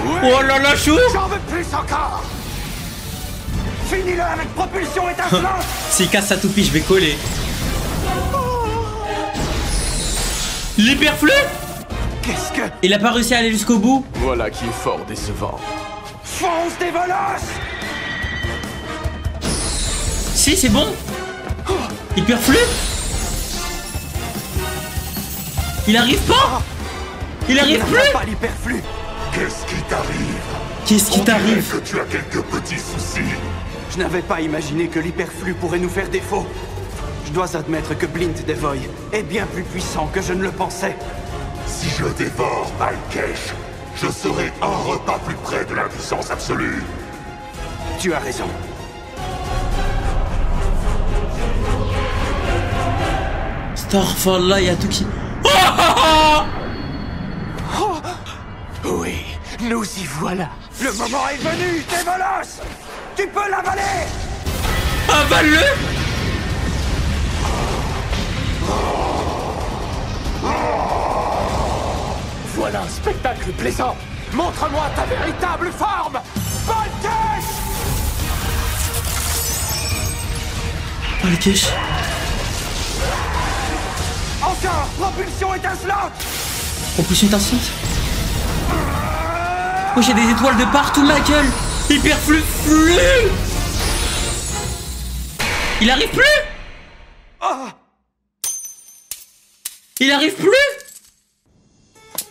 Oui. Oh là là, chou! J'en veux plus encore! Finis-le avec propulsion étincelante! S'il casse sa toupie, je vais coller. L'hyperflux? Qu'est-ce que... Il a pas réussi à aller jusqu'au bout? Voilà qui est fort décevant. Fonce des volosses! Si, c'est bon. Hyperflux? Il arrive pas? Il arrive plus? Pas l'hyperflux. Qu'est-ce qui t'arrive? Qu'est-ce qui t'arrive? Que tu as quelques petits soucis. Je n'avais pas imaginé que l'hyperflux pourrait nous faire défaut. Je dois admettre que Blind Devoy est bien plus puissant que je ne le pensais. Si je dévore Balkesh, je serai un repas plus près de la puissance absolue. Tu as raison. Starfall, là, il y a tout qui... Oui, nous y voilà. Le moment est venu, Dévolos! Tu peux l'avaler! Avale-le! Voilà un spectacle plaisant. Montre-moi ta véritable forme, Balkesh! Balkesh. Encore! Propulsion étincelante! Propulsion étincelante? Oh, j'ai des étoiles de partout, ma gueule! Hyperflux! Il arrive plus? Oh. Il arrive plus?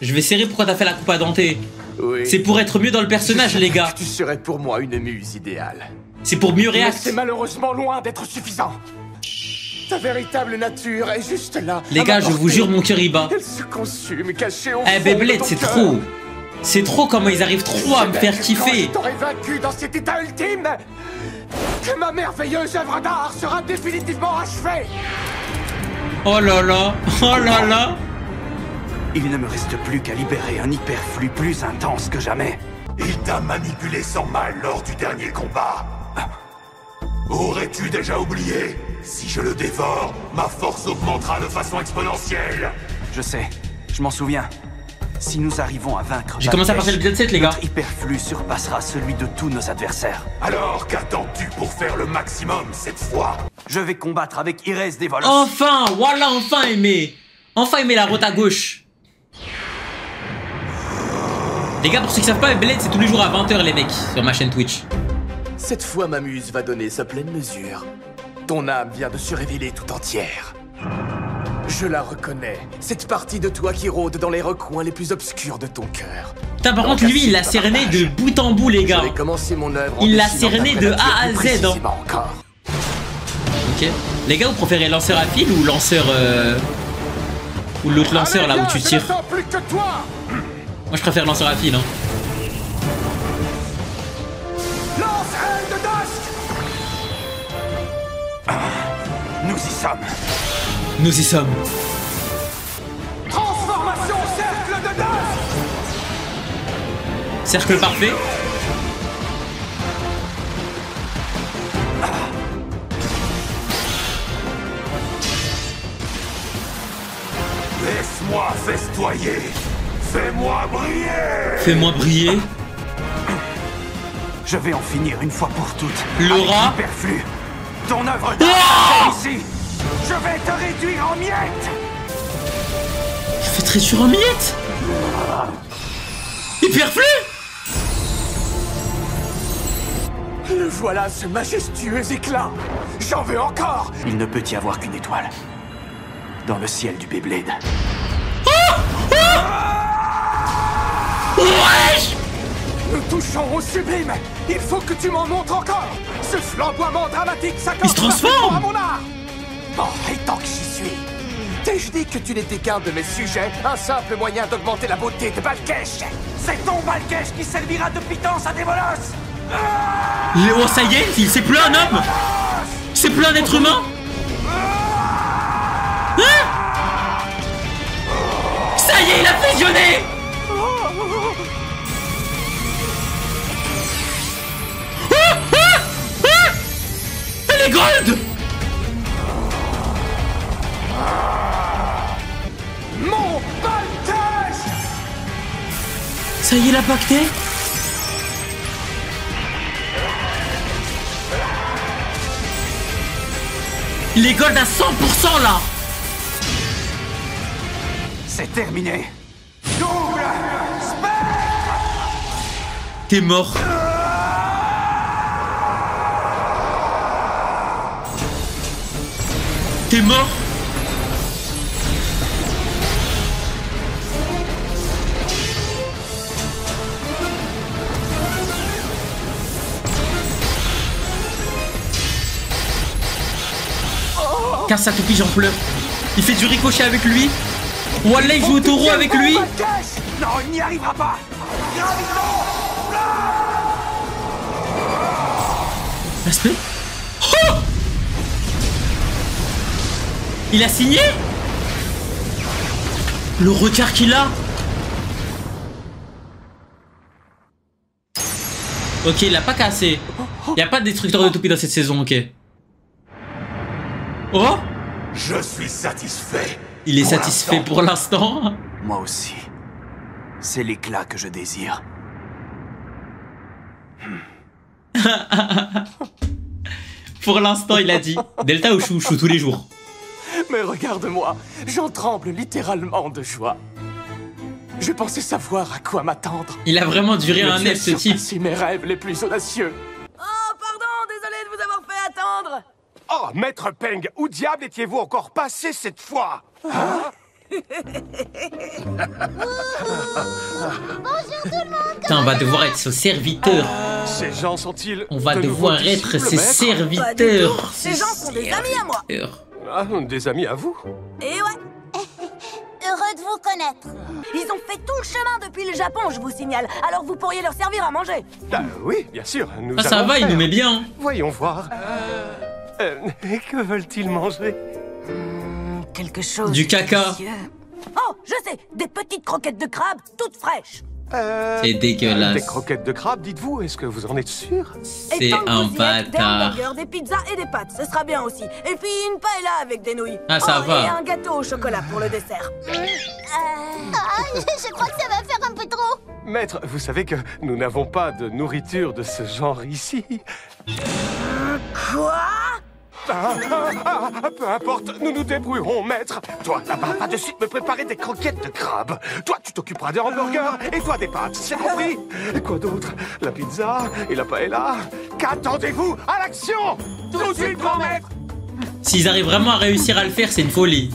Je vais serrer pourquoi t'as fait la coupe à denter. Oui. C'est pour être mieux dans le personnage, les gars. Tu serais pour moi une muse idéale. C'est pour mieux Mais réagir. c'est malheureusement loin d'être suffisant. Ta véritable nature est juste là. Les gars, je vous jure, mon cœur y bat. Elle se consume, cachée au Eh, fond Beyblade, de ton c'est cœur. trop. C'est trop comment ils arrivent trop à me faire Quand kiffer. je t'aurai vaincu dans cet état ultime, que ma merveilleuse œuvre d'art sera définitivement achevée. Oh là là. Oh là là. Il ne me reste plus qu'à libérer un hyperflux plus intense que jamais. Il t'a manipulé sans mal lors du dernier combat. Aurais-tu déjà oublié? Si je le dévore, ma force augmentera de façon exponentielle. Je sais, je m'en souviens. Si nous arrivons à vaincre... J'ai commencé à passer l'épisode 7, les gars. Notre hyperflux surpassera celui de tous nos adversaires. Alors qu'attends-tu pour faire le maximum cette fois? Je vais combattre avec Irez Dévolos. Enfin, voilà, enfin aimé. Enfin aimé la route à gauche. Les gars, pour ceux qui savent pas, Beyblade, c'est tous les jours à 20 h, les mecs, sur ma chaîne Twitch. Cette fois, ma muse va donner sa pleine mesure. Ton âme vient de se révéler tout entière. Je la reconnais, cette partie de toi qui rôde dans les recoins les plus obscurs de ton cœur. Putain, par contre, lui, il l'a cerné de bout en bout, les gars. J'avais commencé mon œuvre en Il l'a dessinant cerné ta de nature A à plus Z, hein. précisément encore. Ok. Les gars, vous préférez lanceur à fil ou lanceur... Ou l'autre lanceur, là, où tu tires? Je n'attends plus que toi. Moi, je préfère lanceur à fil, hein. Lance aile de Dusk. Nous y sommes. Nous y sommes. Transformation cercle de Dusk. Cercle parfait. Laisse-moi festoyer. Fais-moi briller. Fais-moi briller. Je vais en finir une fois pour toutes. Laura. Avec l'hyperflux. Ton œuvre d'art, c'est ici. Je vais te réduire en miettes. Je fais très dur en miettes. Hyperflux. Le voilà, ce majestueux éclat. J'en veux encore. Il ne peut y avoir qu'une étoile. Dans le ciel du Beyblade. Wesh. Nous touchons au sublime. Il faut que tu m'en montres encore. Ce flamboiement dramatique s'accorde Il se transforme. à mon art. Oh, et tant que j'y suis. T'ai-je dit que tu n'étais qu'un de mes sujets, un simple moyen d'augmenter la beauté de Balkesh? C'est ton Balkesh qui servira de pitance à Dévolos. Oh, ça y est, c'est plus un homme. C'est c'est plus un être humain? Hein? Ça y est, il a fusionné! Elle est gold! Mon Baltèche! Ça y est, la pactée? Il est gold à 100% là! C'est terminé. Double T'es mort. T'es mort. Casse sa toupie, j'en pleure. Il fait du ricochet avec lui. Wallah, il joue au taureau avec lui. Non, il n'y arrivera pas. Respect. Oh! Il a signé? Le regard qu'il a. Ok, il l'a pas cassé. Il n'y a pas de destructeur de toupie dans cette saison, ok. Oh! Je suis satisfait. Il est satisfait pour l'instant. Moi aussi. C'est l'éclat que je désire. Pour l'instant, il a dit. Delta ou chou tous les jours. Mais regarde-moi, j'en tremble littéralement de joie. Je pensais savoir à quoi m'attendre. Il a vraiment duré un F, ce type. C'est mes rêves les plus audacieux. Oh, pardon, désolé de vous avoir fait attendre. Oh, Maître Peng, où diable étiez-vous encore passé cette fois? Putain, on va devoir être ses serviteurs. Ces gens sont-ils... On va de devoir nouveaux être disciples, ses maître? serviteurs. Ces gens sont des amis à moi. Ah, des amis à vous? Et ouais. Heureux de vous connaître. Ils ont fait tout le chemin depuis le Japon, je vous signale. Alors vous pourriez leur servir à manger. Oui, bien sûr. Nous Ah, ça allons va, il faire. nous met bien. Voyons voir. Que veulent-ils manger? Quelque chose Du de caca. délicieux. Oh, je sais, des petites croquettes de crabe, toutes fraîches. C'est dégueulasse. Des croquettes de crabe, dites-vous? Est-ce que vous en êtes sûr? C'est Et tant que un vous y êtes, des bâtard. hamburgers, des pizzas et des pâtes, ce sera bien aussi. Et puis une paella avec des nouilles. Ah, ça Oh, va. Et un gâteau au chocolat pour le dessert. Je crois que ça va faire un peu trop. Maître, vous savez que nous n'avons pas de nourriture de ce genre ici. Quoi? Peu importe, nous nous débrouillerons, maître. Toi, là-bas, pas de suite me préparer des croquettes de crabe. Toi, tu t'occuperas des hamburgers et toi des pâtes, c'est compris? Et quoi d'autre? La pizza et la paella. Qu'attendez-vous? À l'action! Tout de suite, grand maître! S'ils arrivent vraiment à réussir à le faire, c'est une folie.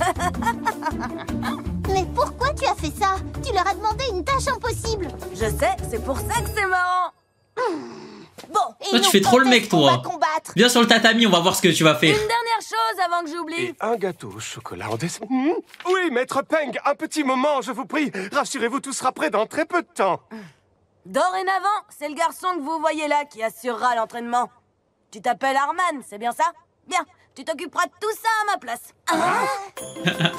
Mais pourquoi tu as fait ça? Tu leur as demandé une tâche impossible. Je sais, c'est pour ça que c'est marrant. Bon, et Toi, tu nous, fais trop le quand mec, est-ce qu'on va toi. combattre? Viens sur le tatami, on va voir ce que tu vas faire. Une dernière chose avant que j'oublie. Et un gâteau au chocolat en dessert. Oui, maître Peng, un petit moment, je vous prie. Rassurez-vous, tout sera prêt dans très peu de temps. Dorénavant, c'est le garçon que vous voyez là qui assurera l'entraînement. Tu t'appelles Arman, c'est bien ça? Bien, tu t'occuperas de tout ça à ma place.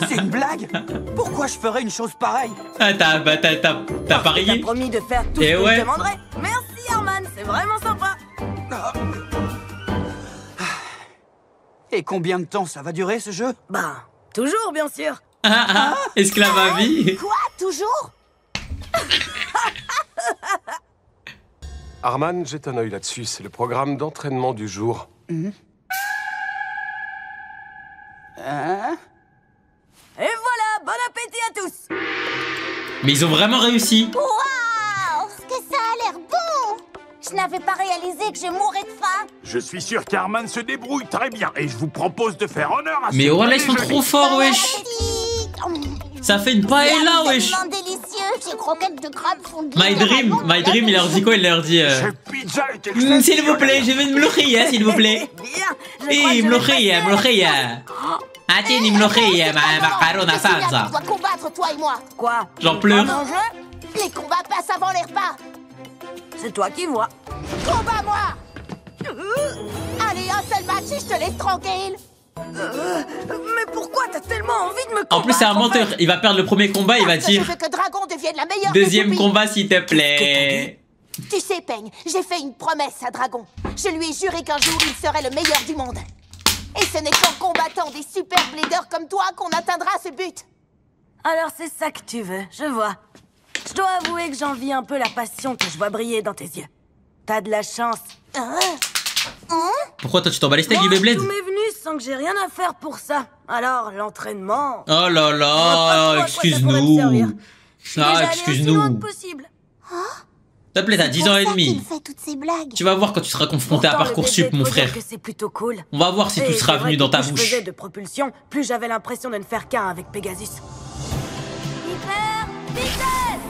C'est une blague? Pourquoi je ferais une chose pareille? Ah, t'as T'as parié? promis de faire tout Eh ce que ouais. je demanderais. Merci Arman, c'est vraiment sympa. Et combien de temps ça va durer, ce jeu? Bah, toujours bien sûr. Esclave à vie. Quoi? Toujours? Arman, jette un œil là-dessus, c'est le programme d'entraînement du jour. Hein? Et voilà, bon appétit à tous. Mais ils ont vraiment réussi. Waouh! Que ça a l'air bon! Je n'avais pas réalisé que je mourrais de faim. Je suis sûr qu'Arman se débrouille très bien et je vous propose de faire honneur à Mais ce voilà, ils sont déjeuner. trop forts, Bon wesh. appétit. Ça fait une paella, wesh. Tellement délicieux. Ces croquettes de crabe font My Dream, il leur dit quoi? Il leur dit Cette pizza est S'il vous plaît, je veux une mlochia, s'il vous plaît. Bien, je crois Eh, que je vais passer mlochia. Attends, mlochia, macarona salsa. Tu dois combattre, toi et moi. Quoi? J'en pleure. Manger? Les combats passent avant les repas. C'est toi qui vois. Combat-moi! Allez, un seul match si je te laisse tranquille? Mais pourquoi t'as tellement envie de me combattre? En plus, c'est un menteur. Il va perdre le premier combat, il va dire. Je veux que Dragon devienne la meilleure. Deuxième des combat, s'il te plaît. Tu sais, Peigne, j'ai fait une promesse à Dragon. Je lui ai juré qu'un jour, il serait le meilleur du monde. Et ce n'est qu'en combattant des super bladers comme toi qu'on atteindra ce but. Alors c'est ça que tu veux, je vois. Je dois avouer que j'envie un peu la passion que je vois briller dans tes yeux. T'as de la chance. Pourquoi toi tu t'en bats les steaks du Beyblade? Tout m'est venu sans que j'ai rien à faire pour ça. Alors l'entraînement... Oh là là, excuse-nous. Ah, excuse-nous. S'il te plaît, t'as 10 ans et demi. Tu vas voir quand tu seras confronté à Parcoursup, mon frère. C'est plutôt cool. On va voir si tout sera venu dans ta bouche. Plus je faisais de propulsion, plus j'avais l'impression de ne faire qu'un avec Pegasus. Hyper vitesse!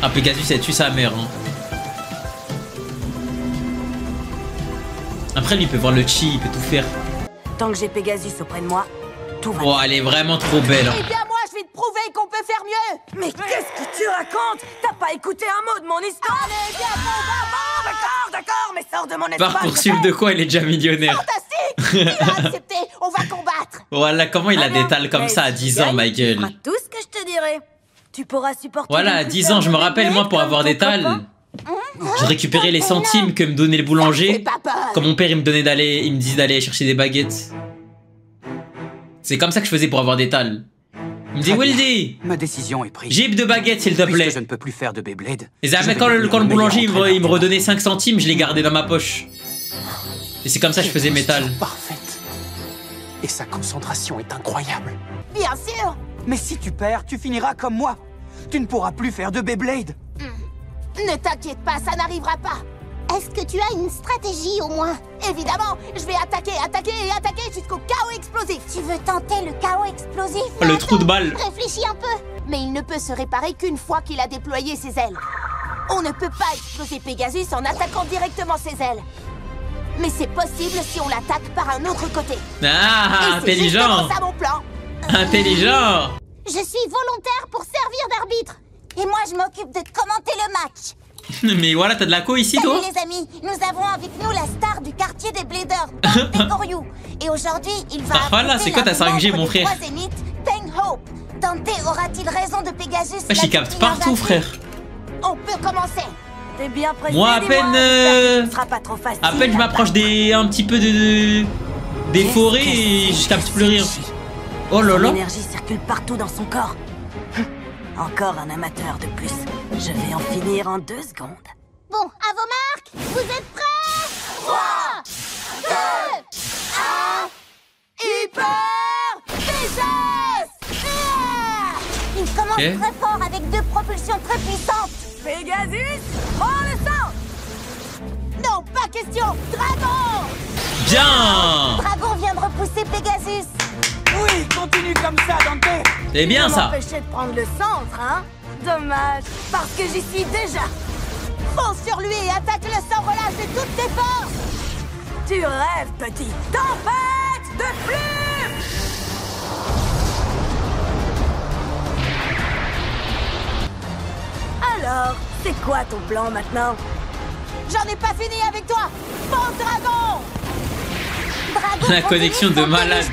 Ah, Pegasus, elle tue sa mère. Hein. Après, lui, il peut voir le chi, il peut tout faire. Tant que j'ai Pegasus auprès de moi, tout va. Oh, elle est vraiment trop belle. Hein. Eh bien, moi, je vais te prouver qu'on peut faire mieux. Mais qu'est-ce que tu racontes? T'as pas écouté un mot de mon histoire? Allez, viens, D'accord, mais sors de mon espace. Parcoursup de quoi? Il est déjà millionnaire. fantastique. Tu as accepté, on va combattre. Voilà, comment il a des tales comme ça à 10 ans, ma gueule. Tout ce que je te dirai. Tu pourras supporter. Voilà, à 10 ans, je me rappelle, moi, pour avoir des tales, je récupérais les centimes que me donnait le boulanger. Quand mon père, il me disait d'aller chercher des baguettes. C'est comme ça que je faisais pour avoir des tales. Il me dit, Wildy, ma décision est prise. Jeep de baguettes, s'il te plaît. Je ne peux plus faire de Beyblade. Et après, quand le boulanger, il me redonnait 5 centimes, je les gardais dans ma poche. Et c'est comme ça que je faisais mes tales. Parfaite. Et sa concentration est incroyable. Bien sûr. Mais si tu perds, tu finiras comme moi. Tu ne pourras plus faire de Beyblade. Ne t'inquiète pas, ça n'arrivera pas. Est-ce que tu as une stratégie au moins? Évidemment, je vais attaquer jusqu'au chaos explosif. Tu veux tenter le chaos explosif? Le trou de balle. Réfléchis un peu. Mais il ne peut se réparer qu'une fois qu'il a déployé ses ailes. On ne peut pas exploser Pegasus en attaquant directement ses ailes. Mais c'est possible si on l'attaque par un autre côté. Ah, intelligent. C'est ça mon plan. Intelligent. Je suis volontaire pour servir d'arbitre. Et moi, je m'occupe de commenter le match. Mais voilà, t'as de la co ici, toi? Salut les amis, nous avons avec nous la star du quartier des Bladers, Dante Oryu. Et aujourd'hui, il va voilà, c'est quoi ta 5G, mon frère? Peng Hope. Dante aura-t-il raison de Pegasus? J'y capte partout, frère. On peut commencer. T'es bien pressé, moi, à peine... à peine je m'approche un petit peu des forêts et je capte plus rien. Oh là là. L'énergie circule partout dans son corps. Encore un amateur de plus. Je vais en finir en 2 secondes. Bon, à vos marques, vous êtes prêts? 3, 2, 1... Hyper vitesse! Il commence très fort avec 2 propulsions très puissantes. Pegasus, prends le centre! Non, pas question. Dragon! Bien! Dragon vient de repousser Pegasus. Oui, continue comme ça, Dante. C'est bien ça. M'empêcher de prendre le centre, hein? Dommage, parce que j'y suis déjà. Fonce sur lui et attaque-le sans relâche de toutes tes forces. Tu rêves, petit. Tempête de plumes. Alors, c'est quoi ton plan maintenant? J'en ai pas fini avec toi. Fonce, Dragon! Dragon, la connexion de malade.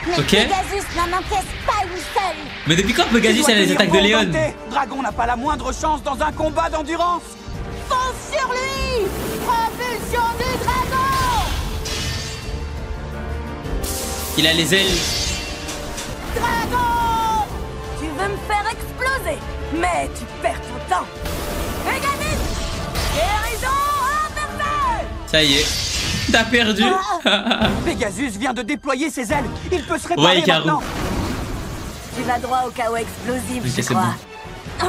Mais ok. Pegasus n'en encaisse pas une seule. Mais depuis quand Pegasus a les attaques de Léon? Dragon n'a pas la moindre chance dans un combat d'endurance. Fonce sur lui! Propulsion du dragon! Il a les ailes. Dragon! Tu veux me faire exploser, mais tu perds ton temps. Pegasus! Guérison inversée! Ça y est. T'as perdu. Pegasus vient de déployer ses ailes. Il peut se réparer maintenant. Tu vas droit au chaos explosif, okay, je crois. Bon.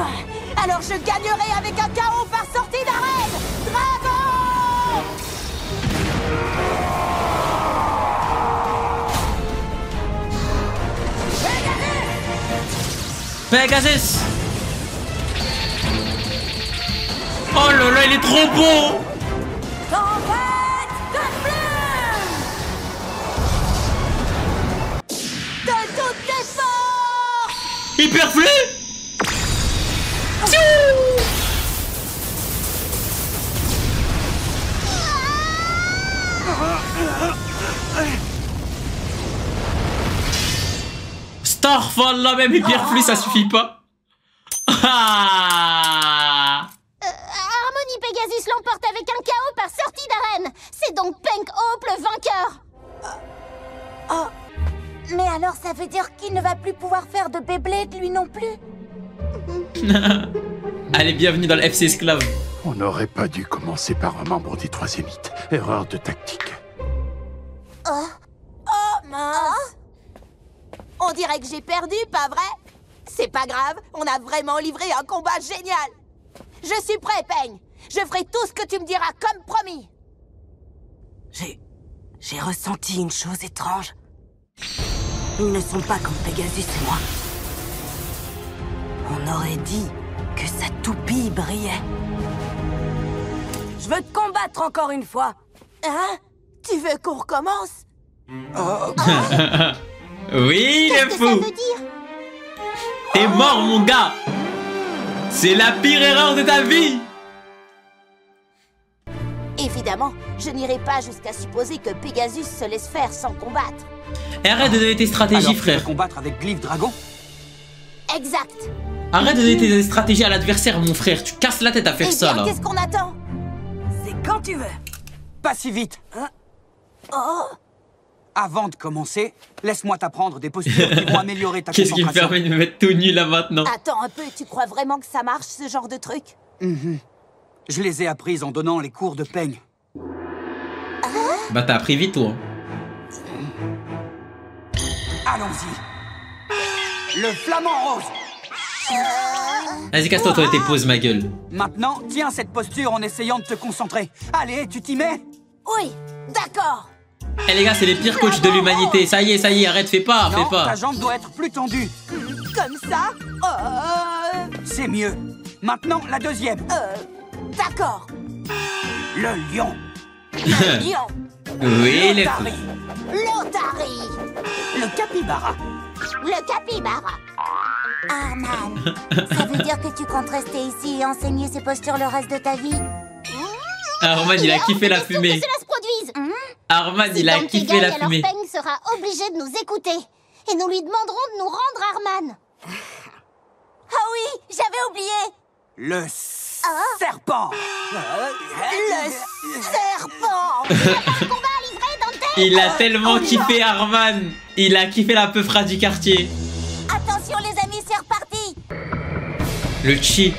Alors je gagnerai avec un chaos par sortie d'arène! Dragon! Pegasus! Oh là là, il est trop beau! Tempête de plumes! De toutes tes forces! Hyperflux! Starfall, même les pierres flux, ça suffit pas. Ah Harmony Pegasus l'emporte avec un KO par sortie d'arène. C'est donc Peng Hope le vainqueur. Oh. Mais alors ça veut dire qu'il ne va plus pouvoir faire de Beyblade lui non plus? Allez, bienvenue dans le FC Esclave. On n'aurait pas dû commencer par un membre des 3 Zéniths. Erreur de tactique. Oh mince. On dirait que j'ai perdu, pas vrai? C'est pas grave, on a vraiment livré un combat génial. Je suis prêt, Peng. Je ferai tout ce que tu me diras comme promis. J'ai ressenti une chose étrange. Ils ne sont pas comme Pegasus et moi. On aurait dit que sa toupie brillait. Je veux te combattre encore une fois. Hein? Tu veux qu'on recommence? Oui, il est fou. Ça veut dire? T'es mort, mon gars. C'est la pire erreur de ta vie. Évidemment, je n'irai pas jusqu'à supposer que Pegasus se laisse faire sans combattre. Et arrête de donner tes stratégies, Alors, frère. tu veux combattre avec Glyph Dragon? Exact. Arrête de donner tes stratégies à l'adversaire, mon frère. Tu casses la tête à faire ça, là. Qu'est-ce qu'on attend? C'est quand tu veux. Pas si vite. Hein? Oh. Avant de commencer, laisse-moi t'apprendre des postures qui vont améliorer ta Qu'est-ce qui me concentration. permet de me mettre tout nu, là, maintenant? Attends un peu, tu crois vraiment que ça marche, ce genre de truc? Je les ai apprises en donnant les cours de Peng. Bah, t'as appris vite, toi. Allons-y. Le flamant rose. Vas-y, casse-toi, toi, tes pauses, ma gueule. Maintenant, tiens cette posture en essayant de te concentrer. Allez, tu t'y mets? Oui, d'accord. Eh, les gars, c'est les pires coachs de l'humanité. Ça y est, arrête, fais pas, Non, fais pas. ta jambe doit être plus tendue. Comme ça? C'est mieux. Maintenant, la deuxième. D'accord. Le lion. Le lion. Oui, les fous. L'Otari. Le capybara. Le capybara. Arman, ça veut dire que tu comptes rester ici et enseigner ces postures le reste de ta vie? Arman, il a kiffé la fumée. Que cela se produise. Arman, il a kiffé la fumée. Alors Peng sera obligé de nous écouter. Et nous lui demanderons de nous rendre Arman. Ah oui, j'avais oublié. Le serpent. Le serpent. Combat livré, Dante. Il a tellement kiffé Arman. Il a kiffé la peufra du quartier. Attention les amis, c'est reparti. Le chi.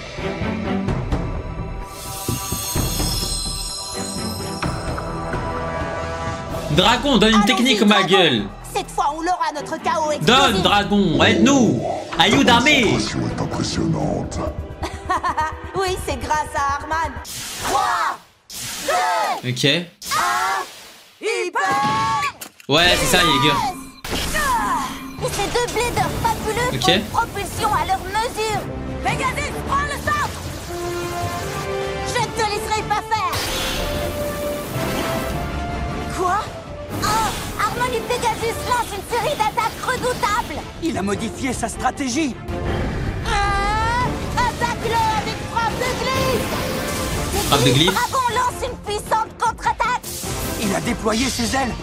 Dragon, donne une technique, ma gueule. Cette fois, on l'aura, notre chaos explosif. Donne, Dragon, aide-nous. Ayudame. L'expression est impressionnante. Oui, c'est grâce à Arman. 3, 2, Ok. 1, Ouais, c'est ça, Jäger. Et ces deux bladers fabuleux Ok. ont une propulsion à leur mesure. Pegasus, prends le centre. Je ne te laisserai pas faire. Quoi? Oh, Harmony Pegasus lance une série d'attaques redoutables. Il a modifié sa stratégie. Attaque-le avec frappe de glisse. Frappe de Le glyphe. dragon lance une puissante contre-attaque. Il a déployé ses ailes.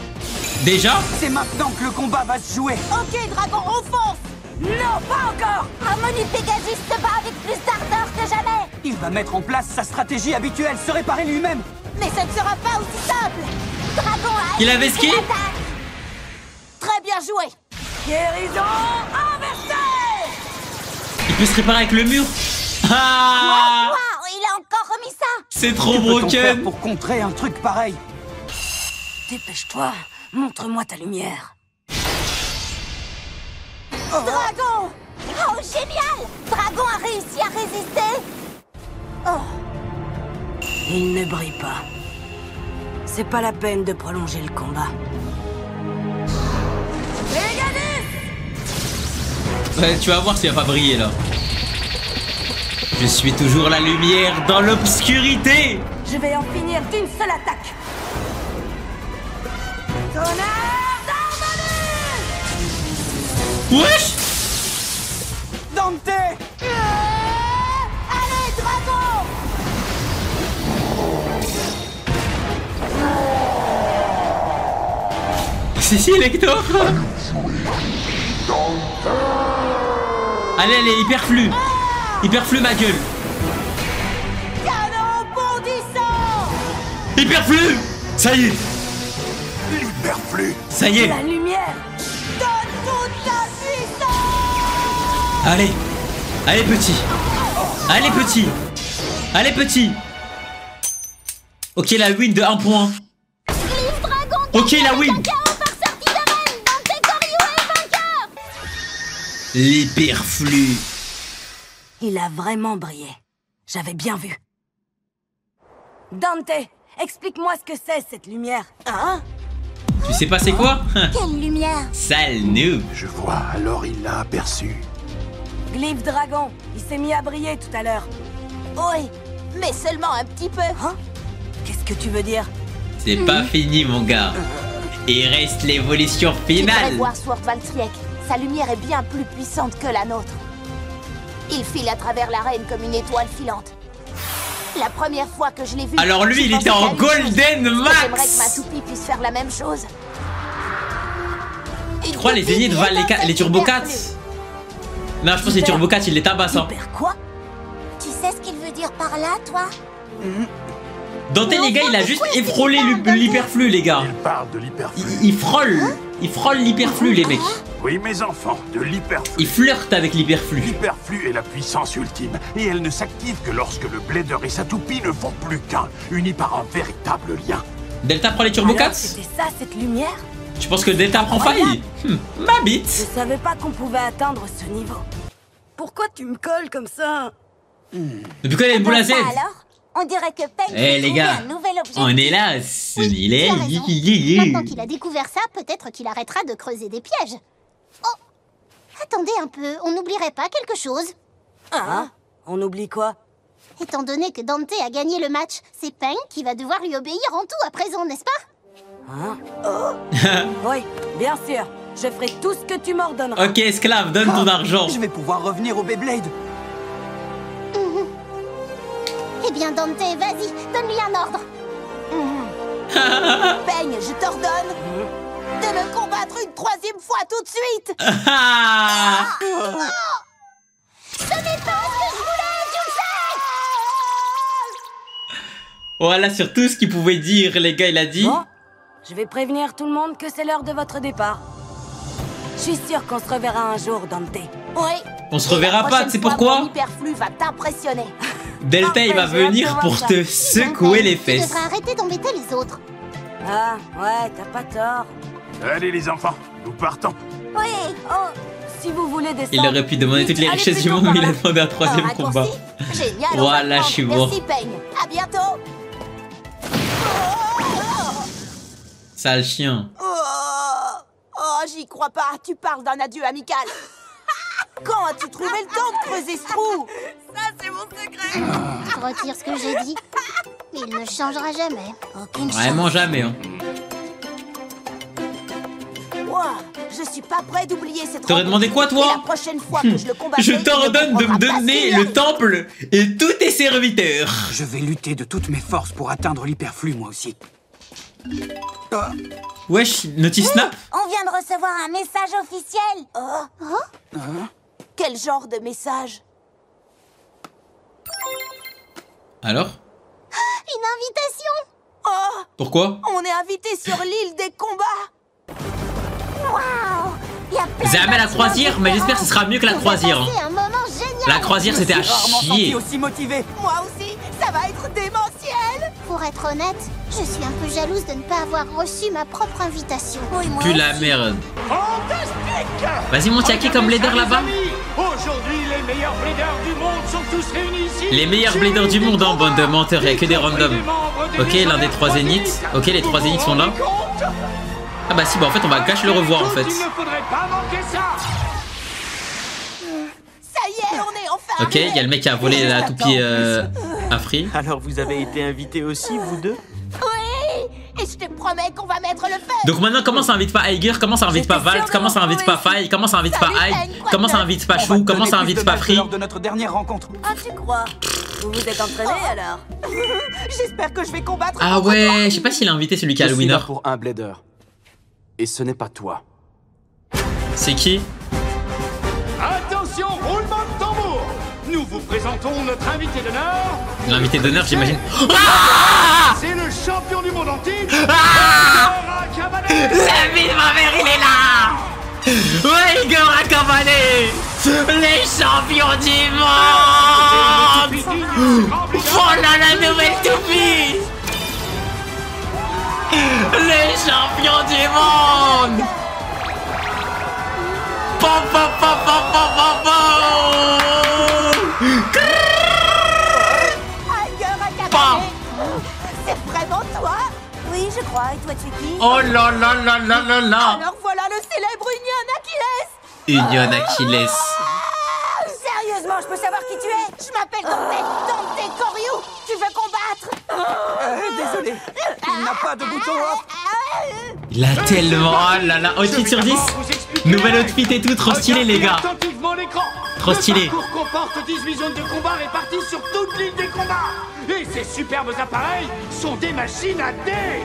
Déjà? C'est maintenant que le combat va se jouer. Ok, dragon, on fonce. Non, pas encore. Harmony Pegasus se bat avec plus d'ardeur que jamais. Il va mettre en place sa stratégie habituelle, se réparer lui-même. Mais ça ne sera pas aussi simple. Dragon a Il avait ski? l'attaque. Très bien joué. Guérison inversée. Il peut se réparer avec le mur. Ah! Wow, il a encore remis ça. C'est trop Que peut-on faire broken. pour contrer un truc pareil? Dépêche-toi, montre-moi ta lumière. Dragon. Oh, génial. Dragon a réussi à résister. Il ne brille pas. C'est pas la peine de prolonger le combat. Ouais, tu vas voir s'il va pas briller là. Je suis toujours la lumière dans l'obscurité. Je vais en finir d'une seule attaque. Wesh! Dante! Allez, dragon. Si, Lector. Allez, allez, hyperflux. Hyperflux, ma gueule. Canon bondissant. Hyperflux. Ça y est. L'hyperflux. Ça y est. La lumière. Donne toute ta puissance. Allez. Allez, petit. Allez, petit. Allez, petit. Ok, la win de 1 point. Ok, la win. L'hyperflux. Il a vraiment brillé. J'avais bien vu. Dante, explique-moi ce que c'est cette lumière. Hein? Tu sais pas c'est quoi? Quelle lumière? Sale noob. Je vois, alors il l'a aperçu. Glyphe dragon, il s'est mis à briller tout à l'heure. Oui, mais seulement un petit peu. Hein? Qu'est-ce que tu veux dire? C'est pas fini, mon gars. Il reste l'évolution Tu devrais finale. voir Sword Valtryek. Sa lumière est bien plus puissante que la nôtre. Il file à travers l'arène comme une étoile filante. La première fois que je l'ai vu... Alors lui, il était en golden max. J'aimerais que ma toupie puisse faire la même chose. Je crois les zéniths valent les turbo 4. Non, je pense que les turbo 4, il les tabasse. Hein. Hyper quoi? Tu sais ce qu'il veut dire par là, toi? Dante, les gars, il a juste effrôlé l'hyperflux, les gars. Il parle de l'hyperflux. Il frôle. Il frôle l'hyperflux, les mecs. Oui, mes enfants, de l'hyperflux. Il flirte avec l'hyperflux. L'hyperflux est la puissance ultime, et elle ne s'active que lorsque le Blader et sa toupie ne font plus qu'un, unis par un véritable lien. Delta prend les turbo Alors, 4. c'était ça cette lumière? Tu penses que Delta prend faille? Ma Je bite. savais pas qu'on pouvait atteindre ce niveau. Pourquoi tu me colles comme ça? Depuis quand il y a une boule à Z? Alors, on dirait que Peng Eh, les gars, un nouvel objet. on est là, il est. tu as raison. Maintenant qu'il a découvert ça, peut-être qu'il arrêtera de creuser des pièges. Oh, attendez un peu, on n'oublierait pas quelque chose. Hein? On oublie quoi? Étant donné que Dante a gagné le match, c'est Peng qui va devoir lui obéir en tout à présent, n'est-ce pas? Hein? Oh. Oui, bien sûr. Je ferai tout ce que tu m'ordonneras. Ok, esclave, donne ton argent. Je vais pouvoir revenir au Beyblade. Eh bien, Dante, vas-y, donne-lui un ordre. Peigne, je t'ordonne de me combattre une 3e fois tout de suite. Ce n'est pas ce que je voulais, tu le sais. Voilà sur tout ce qu'il pouvait dire, les gars, il a dit. Bon, je vais prévenir tout le monde que c'est l'heure de votre départ. Je suis sûre qu'on se reverra un jour, Dante. Oui. On se reverra pas, tu sais pourquoi? L'hyperflux va t'impressionner. Delta, il va Parfait, j'ai venir hâte de pour voir te ça. secouer les Tu fesses. devrais arrêter d'embêter les autres. Ah, ouais, t'as pas tort. Allez les enfants, nous partons. Oui, oh, si vous voulez descendre... Il aurait pu demander toutes les Allez richesses du plutôt monde, mais par il a là. demandé un 3e Un combat. raccourci. Génial. on Voilà, va je suis prendre. bon. Merci Peigne. À bientôt. Sale chien. Oh, j'y crois pas. Tu parles d'un adieu amical. Quand as-tu trouvé le temps de creuser ce trou? Ça, c'est mon secret. Je retire ce que j'ai dit. Il ne changera jamais. Aucune Vraiment jamais, hein. Ouah, je suis pas prêt d'oublier cette T'aurais demandé quoi, toi? Et la prochaine fois que je le combattrai, Je il ne t'ordonne de me comprendra pas donner ce qu'il le arrive. temple et tous tes serviteurs. Je vais lutter de toutes mes forces pour atteindre l'hyperflux, moi aussi. Wesh, Naughty Snap. On vient de recevoir un message officiel. Quel genre de message? Alors? Une invitation. Oh, Pourquoi? on est invité sur l'île des combats. Waouh. Il y a plein Jamais la de croisière, mais j'espère que ce sera mieux que la On va croisière. passer hein. un moment génial. La croisière, c'était à J'ai rarement senti chier. aussi motivé. Moi aussi, ça va être démentiel. Pour être honnête, je suis un peu jalouse de ne pas avoir reçu ma propre invitation. Oui, moi Puis la merde. Vas-y, mon Tiaki comme leader là-bas. Aujourd'hui, les meilleurs bladers du monde sont tous réunis ici. Les meilleurs bladers du monde, hein, bande de menteurs, il y a que des randoms. Ok, l'un des 3 zéniths. Ok, les 3 zéniths sont là. Ah bah si, bah en fait, on va gâcher le revoir en fait. Il ne faudrait pas manquer ça. Ça y est, on est enfin. Ok, il y a le mec qui a volé la toupie à Free. Alors vous avez été invités aussi, vous deux? Oui. Et je te promets qu'on va mettre le feu. Donc maintenant, comment ça invite pas Aiger? Comment ça invite pas Valt? Comment ça invite pas Faye? Comment ça invite pas Aïe? Comment ça invite pas Chou? Comment ça invite pas Free? Lors de notre dernière rencontre. Ah, tu crois? Vous vous êtes entraînés alors? J'espère que je vais combattre. Ah ouais, je sais pas s'il a invité celui qui a le Je suis winner. là pour un blader. Et ce n'est pas toi. C'est qui? Attention, roulement de tambour. Nous vous présentons notre invité d'honneur. L'invité d'honneur, j'imagine. C'est le champion du monde en titre. L'ami de ma mère, il est là. Tiger Akabane, les champions du monde. Voilà la nouvelle toupie. Les champions du monde. Pom pom pom pom pom pom pom. C'est vraiment toi? Oui, je crois. Et toi, tu es qui? Oh là là là là là là. Alors voilà le célèbre Union Achilles. Union Achilles. Sérieusement, je peux savoir qui tu es? Je m'appelle Dante Koryu. Tu veux combattre? Désolé, il n'a pas de bouton off. Il a tellement... Oh là là, outfit sur 10. Nouvelle outfit et tout, trop stylé les gars. Trop stylé. Le parcours comporte 18 zones de combat réparties sur toute l'île des combats. Et ces superbes appareils sont des machines à dés.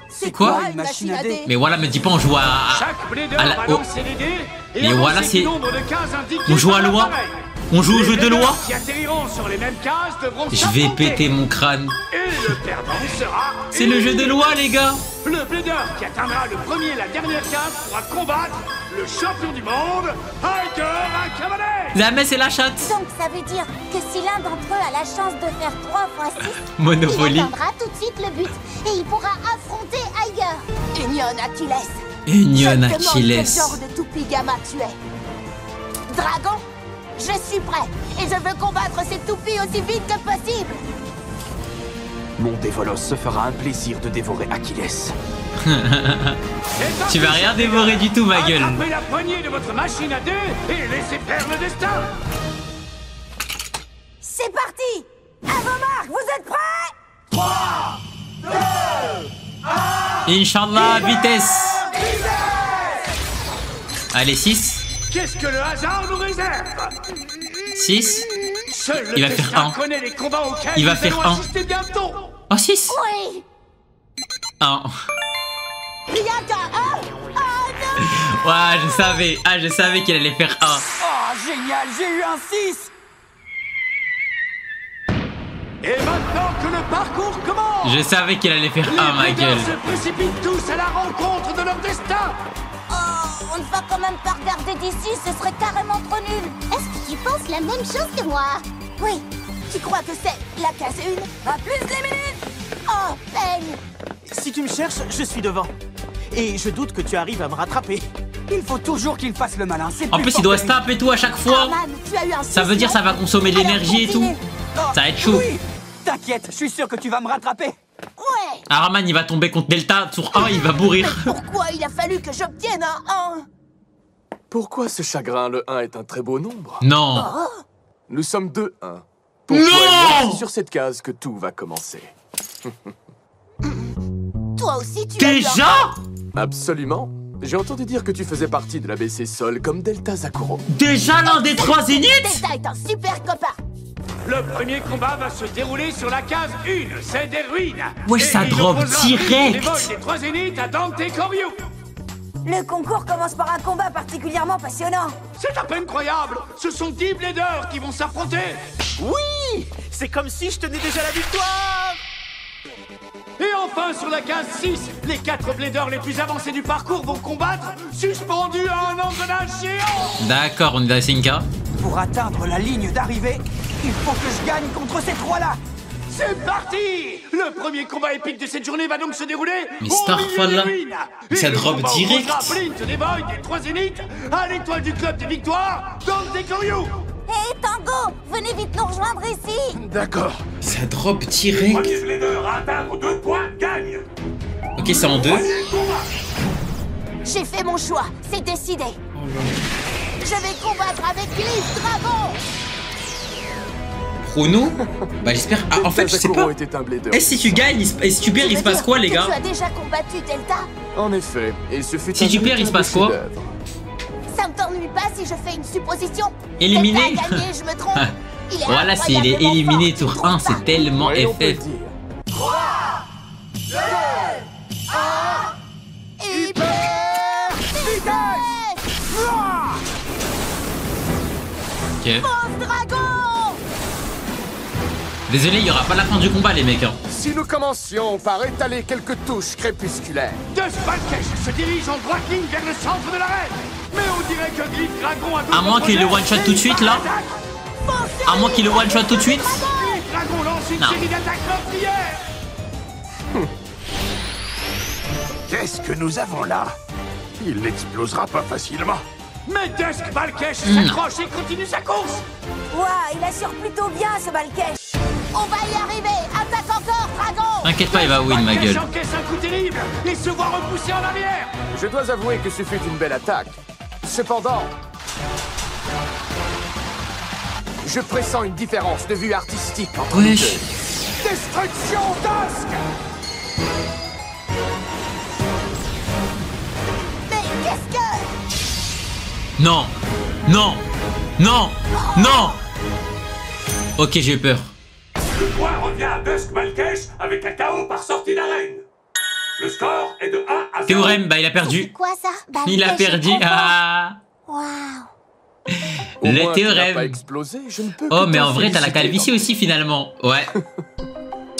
C'est quoi une machine à dés? Mais voilà, me dis pas on joue à... Chaque blader à la... va oh. lancer les dés et Mais voilà, c'est... On joue à loi. On joue au jeu de loi. Qui atterriront sur les mêmes cases devront Je vais péter mon crâne. Et le perdant sera... C'est le jeu de loi les gars. Le blader qui atteindra le premier et la dernière case pourra combattre le champion du monde, Tiger Akabane. Jamais c'est la chatte. Donc ça veut dire que si l'un d'entre eux a la chance de faire 3 x 6, Monopoly. il atteindra tout de suite le but et il pourra affronter Tiger. Union Achilles. Union Je te Achilles. demande quel genre de toupie gamma tu es. Dragon, je suis prêt et je veux combattre ces toupies aussi vite que possible. Mon Dévolos se fera un plaisir de dévorer Achilles. Tu vas rien dévorer du tout ma gueule. Attrapez la poignée de votre machine à dés et laissez faire le destin. C'est parti. À vos marques, vous êtes prêts? 3, 2, 1... Inch'Allah, vitesse. Allez, 6. Qu'est-ce que le hasard nous réserve? 6. Seul Il va le faire destin 1. connaît les combats auxquels Il va nous faire allons 1. assister bientôt. Oh, 6. Oui. 1. Rien qu'un 1. Oh non. Ouais, je savais. Ah, je savais qu'il allait faire 1. Oh, génial, j'ai eu un 6. Et maintenant que le parcours commence, Je savais qu'il allait faire 1 ma les gueule. se précipitent tous à la rencontre de leur destin. Oh, on ne va quand même pas regarder d'ici, ce serait carrément trop nul. Est-ce que tu penses la même chose que moi? Oui. Tu crois que c'est la case 1? À plus les minutes. Oh, peine. Si tu me cherches, je suis devant. Et je doute que tu arrives à me rattraper. Il faut toujours qu'il fasse le malin. En plus, il doit se taper tout à chaque fois. Arman, tu as eu un Ça veut dire ça va consommer de l'énergie et tout. Ça va être chaud. Oui, t'inquiète, je suis sûr que tu vas me rattraper. Ouais. Araman, il va tomber contre Delta sur 1, il va mourir. Pourquoi il a fallu que j'obtienne un 1? Pourquoi ce chagrin? Le 1 est un très beau nombre. Non. Nous sommes 2, 1. Pour Non! toi et moi, c'est sur cette case que tout va commencer. Toi aussi, tu as eu un... Déjà? Absolument. J'ai entendu dire que tu faisais partie de l'ABC Sol comme Delta Zakuro. Déjà l'un des 3 zéniths? Delta est un super copain. Le premier combat va se dérouler sur la case 1, c'est des ruines. Ouais, Et ça il drop opposera direct. les vols des 3 zéniths à Dante Koryu. Le concours commence par un combat particulièrement passionnant. C'est à peine croyable. Ce sont 10 bladers qui vont s'affronter. Oui, c'est comme si je tenais déjà la victoire. Et enfin, sur la case 6, les 4 bladers les plus avancés du parcours vont combattre, suspendus à un engrenage géant. D'accord, on est dans la 5K. Pour atteindre la ligne d'arrivée, il faut que je gagne contre ces trois-là. C'est parti! Le premier combat épique de cette journée va donc se dérouler. Mais au Starfall, milieu là, des ruines. ça Et le drop combat direct. opposera Blint des Void des 3 zéniths à l'étoile du club des victoires, Dante Koryu. Hé Tango, venez vite nous rejoindre ici. D'accord. Ça drop direct. Premier blader à atteindre 2 points gagne. Ok, c'est en 2. J'ai fait mon choix, c'est décidé. Je vais combattre avec Glyph Dragon. Chrono. Bah j'espère. Ah, en fait, je sais pas. Était un blader. Et si tu gagnes, et si tu perds, il se passe quoi les gars? Tu as déjà combattu Delta? En effet, et ce fut Si un tu perds, il se passe quoi? chef-d'œuvre. Ça ne t'ennuie pas si je fais une supposition? Éliminé. Delta a gagné, je me trompe. Il est Voilà, s'il est incroyablement éliminé fort, tu tour trouves 1, pas? c'est tellement Ouais, on peut le FF. dire. 3, 2, 1, Ok. Fonce, dragon! Désolé, il y aura pas la fin du combat, les mecs. Hein. Si nous commencions par étaler quelques touches crépusculaires. Dusk Malkesh se dirige en droite ligne vers le centre de l'arène. Mais on dirait que Glyph Dragon a... À moins qu'il le one-shot tout de suite, là. À moins qu'il le one-shot tout de suite. Glyph Dragon lance une série d'attaques meurtrières. Qu'est-ce que nous avons là? Il n'explosera pas facilement. Mais Dusk Malkesh s'accroche et continue sa course. Ouah, il assure plutôt bien ce Malkesh. On va y arriver! Attaque encore, dragon! T'inquiète pas, il va win, ma gueule. Malkesh encaisse un coup terrible et se voit repousser en arrière. Je dois avouer que ce fut une belle attaque. Cependant, je pressens une différence de vue artistique entre nous deux. Destruction Dusk! Mais qu'est-ce que... Non. Non. Non. Non. Ok, j'ai eu peur. Le point revient à Dusk Malkesh avec un KO par sortie d'arène. Le score est de 1 à 0. Théorème, bah il a perdu. Quoi ça? Il a perdu. Ah. Waouh! Le théorème. Oh, mais en vrai, t'as la calvitie aussi finalement. Ouais.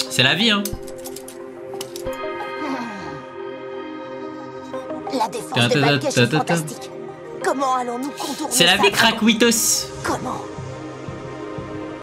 C'est la vie, hein. La défense de Malkesh est fantastique. Comment allons-nous contourner ça? C'est la vie, Crackwitos. Comment?